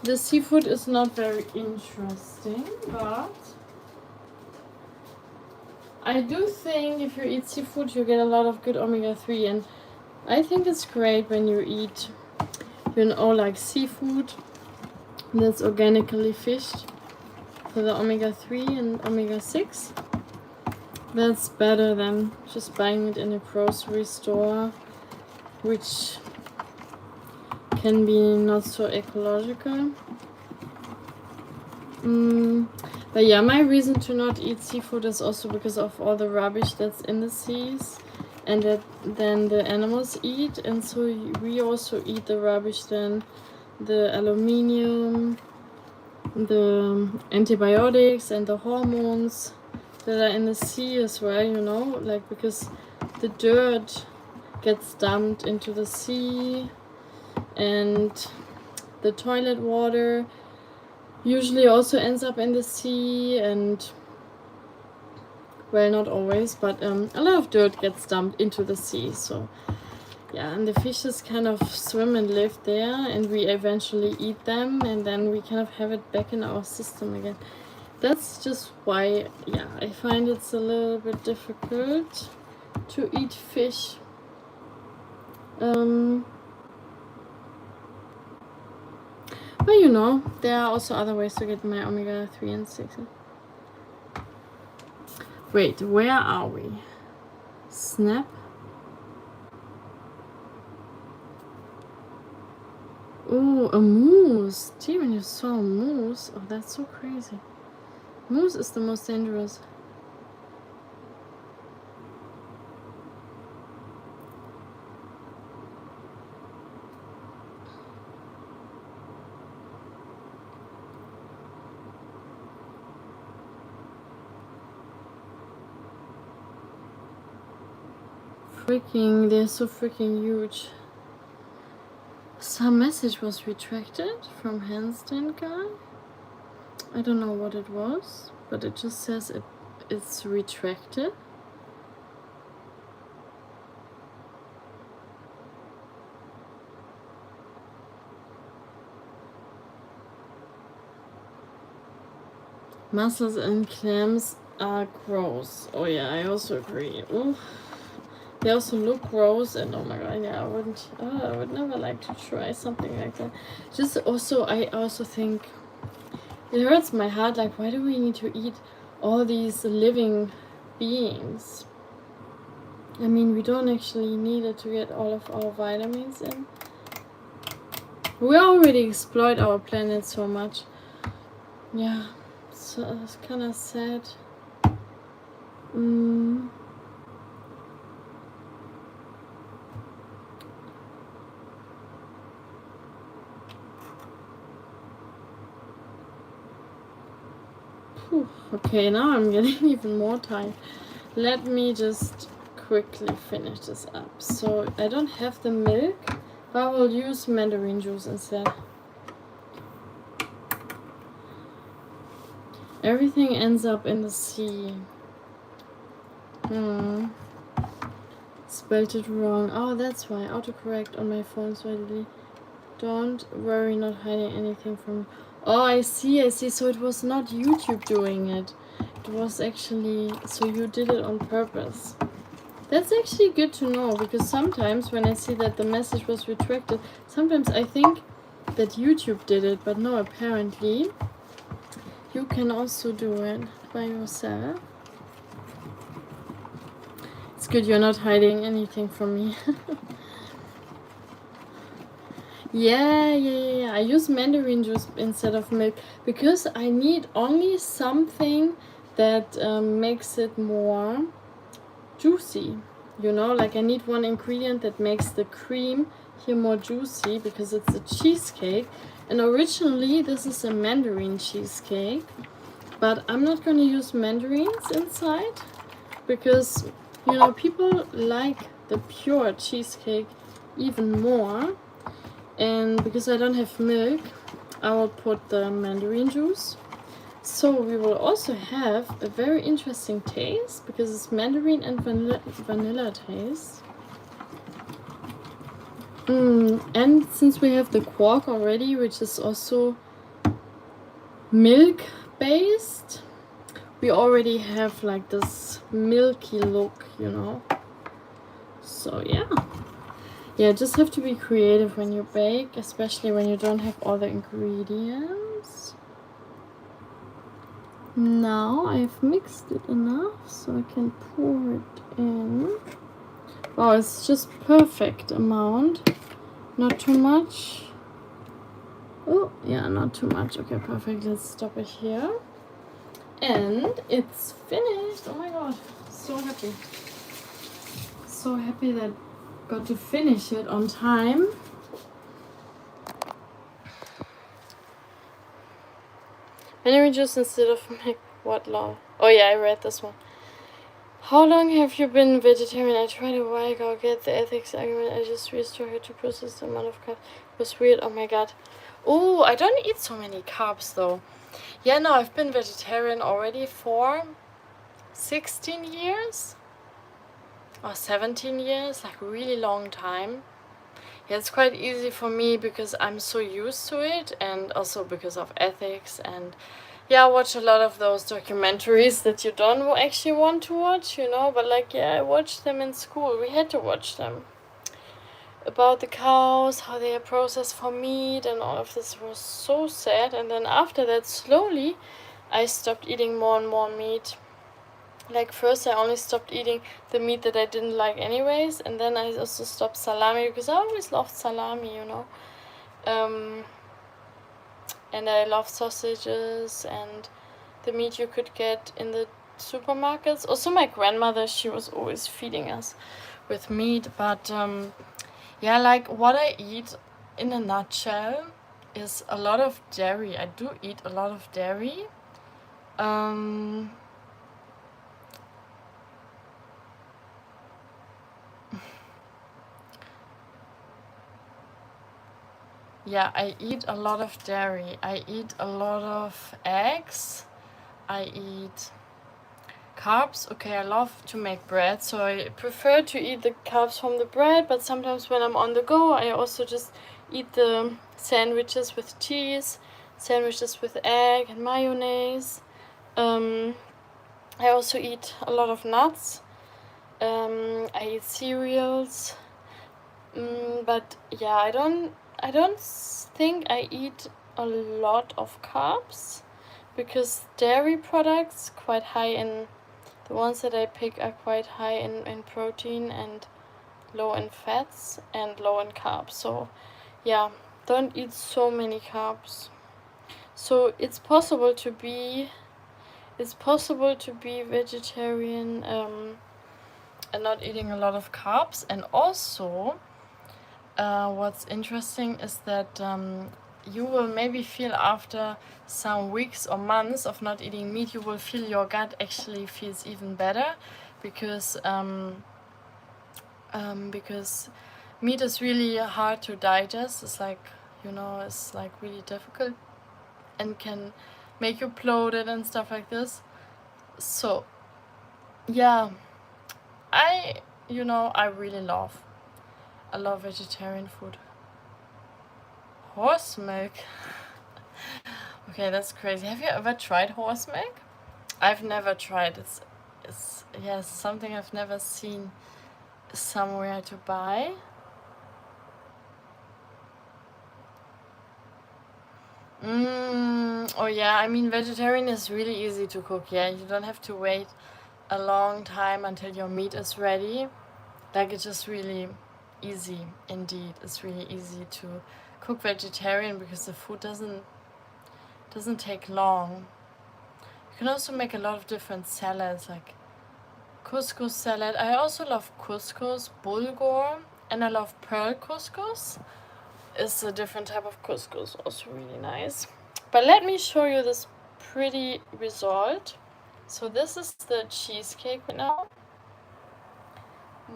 the seafood is not very interesting, but I do think if you eat seafood, you get a lot of good omega-3, and I think it's great when you eat, you know, like seafood that's organically fished for the omega-3 and omega-6. That's better than just buying it in a grocery store, which can be not so ecological. But yeah, my reason to not eat seafood is also because of all the rubbish that's in the seas. and that then the animals eat, and so we also eat the rubbish then, the aluminium, the antibiotics and the hormones that are in the sea as well, you know, like because the dirt gets dumped into the sea, and the toilet water usually also ends up in the sea, and well, not always, but a lot of dirt gets dumped into the sea. So yeah, and the fishes kind of swim and live there, and we eventually eat them, and then we kind of have it back in our system again. That's just why, yeah, I find it's a little bit difficult to eat fish. But you know, there are also other ways to get my omega-3 and 6. Wait, where are we? Snap. Oh, a moose. Steven, you saw a moose? Oh, that's so crazy. Moose is the most dangerous. Freaking, they're so freaking huge. Some message was retracted from handstand guy. I don't know what it was, but it just says it's retracted. Mussels and clams are gross. Oh yeah, I also agree. Ooh. They also look gross, and oh my god, yeah, I would never like to try something like that. Just also, I also think it hurts my heart, like, why do we need to eat all these living beings? I mean, we don't actually need it to get all of our vitamins in. We already exploit our planet so much. Yeah, so it's kind of sad. Okay, now I'm getting even more tired. Let me just quickly finish this up. So I don't have the milk, but I will use mandarin juice instead. Everything ends up in the sea. Spelled it wrong. Oh, that's why. Autocorrect on my phone slightly. Don't worry, not hiding anything from... Oh, I see. So it was not YouTube doing it. It was actually... So you did it on purpose. That's actually good to know, because sometimes when I see that the message was retracted, sometimes I think that YouTube did it, but no, apparently you can also do it by yourself. It's good you're not hiding anything from me. Yeah. I use mandarin juice instead of milk because I need only something that makes it more juicy. You know, like I need one ingredient that makes the cream here more juicy, because it's a cheesecake. And originally this is a mandarin cheesecake, but I'm not going to use mandarins inside because, you know, people like the pure cheesecake even more. And because I don't have milk, I will put the mandarin juice. So we will also have a very interesting taste, because it's mandarin and vanilla taste. And since we have the quark already, which is also milk based, we already have like this milky look, you know. So yeah, just have to be creative when you bake, especially when you don't have all the ingredients. Now I've mixed it enough so I can pour it in. Wow, it's just perfect amount. Not too much. Oh, yeah, not too much. Okay, perfect. Let's stop it here. And it's finished. Oh my god, so happy. so happy that I got to finish it on time. Mandarin juice instead of milk. What law? Oh yeah, I read this one. How long have you been vegetarian? I tried a while ago. Get the ethics argument. I just really struggled to process the amount of carbs. It was weird. Oh my god. Oh, I don't eat so many carbs though. Yeah, no, I've been vegetarian already for 16 years or 17 years, like a really long time. Yeah, it's quite easy for me because I'm so used to it, and also because of ethics. And yeah, I watch a lot of those documentaries that you don't actually want to watch, you know, but like, yeah, I watched them in school. We had to watch them. About the cows, how they are processed for meat, and all of this was so sad. And then after that, slowly, I stopped eating more and more meat. Like first I only stopped eating the meat that I didn't like anyways, and then I also stopped salami because I always loved salami, you know. And I love sausages and the meat you could get in the supermarkets. Also my grandmother, she was always feeding us with meat, but yeah, like what I eat in a nutshell is a lot of dairy. I do eat a lot of dairy. Yeah, I eat a lot of dairy. I eat a lot of eggs. I eat carbs. Okay, I love to make bread, so I prefer to eat the carbs from the bread, but sometimes when I'm on the go, I also just eat the sandwiches with cheese, sandwiches with egg and mayonnaise. I also eat a lot of nuts. I eat cereals. But yeah, I don't think I eat a lot of carbs because dairy products quite high in the ones that I pick are quite high in protein and low in fats and low in carbs. So yeah, don't eat so many carbs. So it's possible to be vegetarian and not eating a lot of carbs. And also what's interesting is that you will maybe feel after some weeks or months of not eating meat, you will feel your gut actually feels even better because meat is really hard to digest. It's like, you know, it's like really difficult and can make you bloated and stuff like this. So yeah, I really love vegetarian food. Horse milk. Okay, that's crazy. Have you ever tried horse milk? I've never tried. It's something I've never seen somewhere to buy. Oh yeah, I mean vegetarian is really easy to cook. Yeah, you don't have to wait a long time until your meat is ready. Like it's just really easy indeed. It's really easy to cook vegetarian because the food doesn't take long. You can also make a lot of different salads, like couscous salad. I also love couscous, bulgur, and I love pearl couscous. It's a different type of couscous, also really nice. But let me show you this pretty result. So this is the cheesecake right now.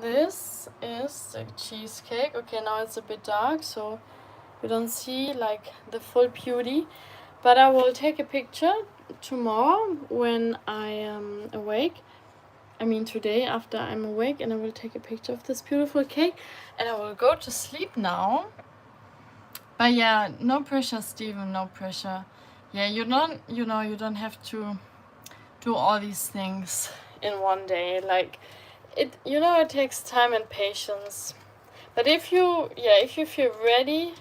This is the cheesecake. Okay, now it's a bit dark, so you don't see like the full beauty. But I will take a picture tomorrow when I am awake. I mean today after I'm awake, and I will take a picture of this beautiful cake and I will go to sleep now. But yeah, no pressure, Steven, no pressure. Yeah, you don't have to do all these things in one day. Like it takes time and patience. But if you feel ready,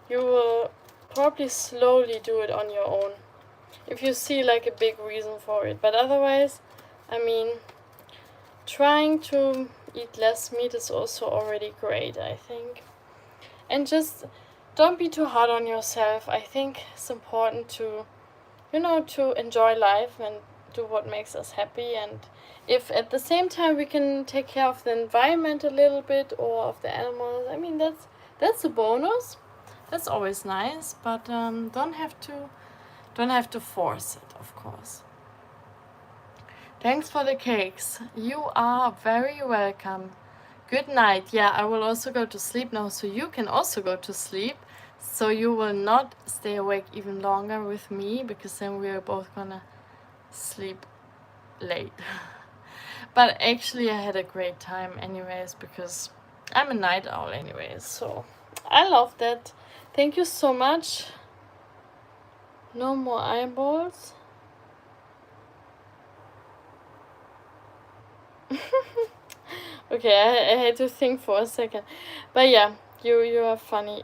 you will probably slowly do it on your own if you see like a big reason for it. But otherwise, I mean, trying to eat less meat is also already great, I think. And just don't be too hard on yourself. I think it's important to enjoy life and do what makes us happy, and if at the same time we can take care of the environment a little bit or of the animals, I mean that's a bonus. That's always nice, but don't have to force it, of course. Thanks for the cakes. You are very welcome. Good night. Yeah, I will also go to sleep now, so you can also go to sleep. So you will not stay awake even longer with me, because then we are both gonna sleep late. But actually I had a great time anyways, because I'm a night owl anyways, so I love that. Thank you so much. No more eyeballs. Okay, I had to think for a second. But yeah, you are funny.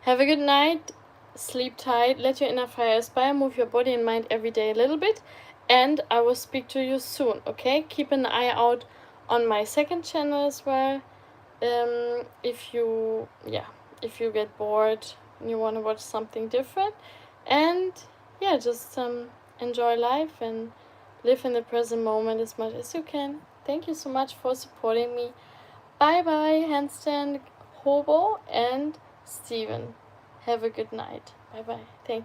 Have a good night. Sleep tight. Let your inner fire aspire. Move your body and mind every day a little bit. And I will speak to you soon, okay? Keep an eye out on my second channel as well. If you get bored and you want to watch something different. And yeah, just enjoy life and live in the present moment as much as you can. Thank you so much for supporting me. Bye bye, Handstand Hobo and Steven. Have a good night. Bye bye. Thank you.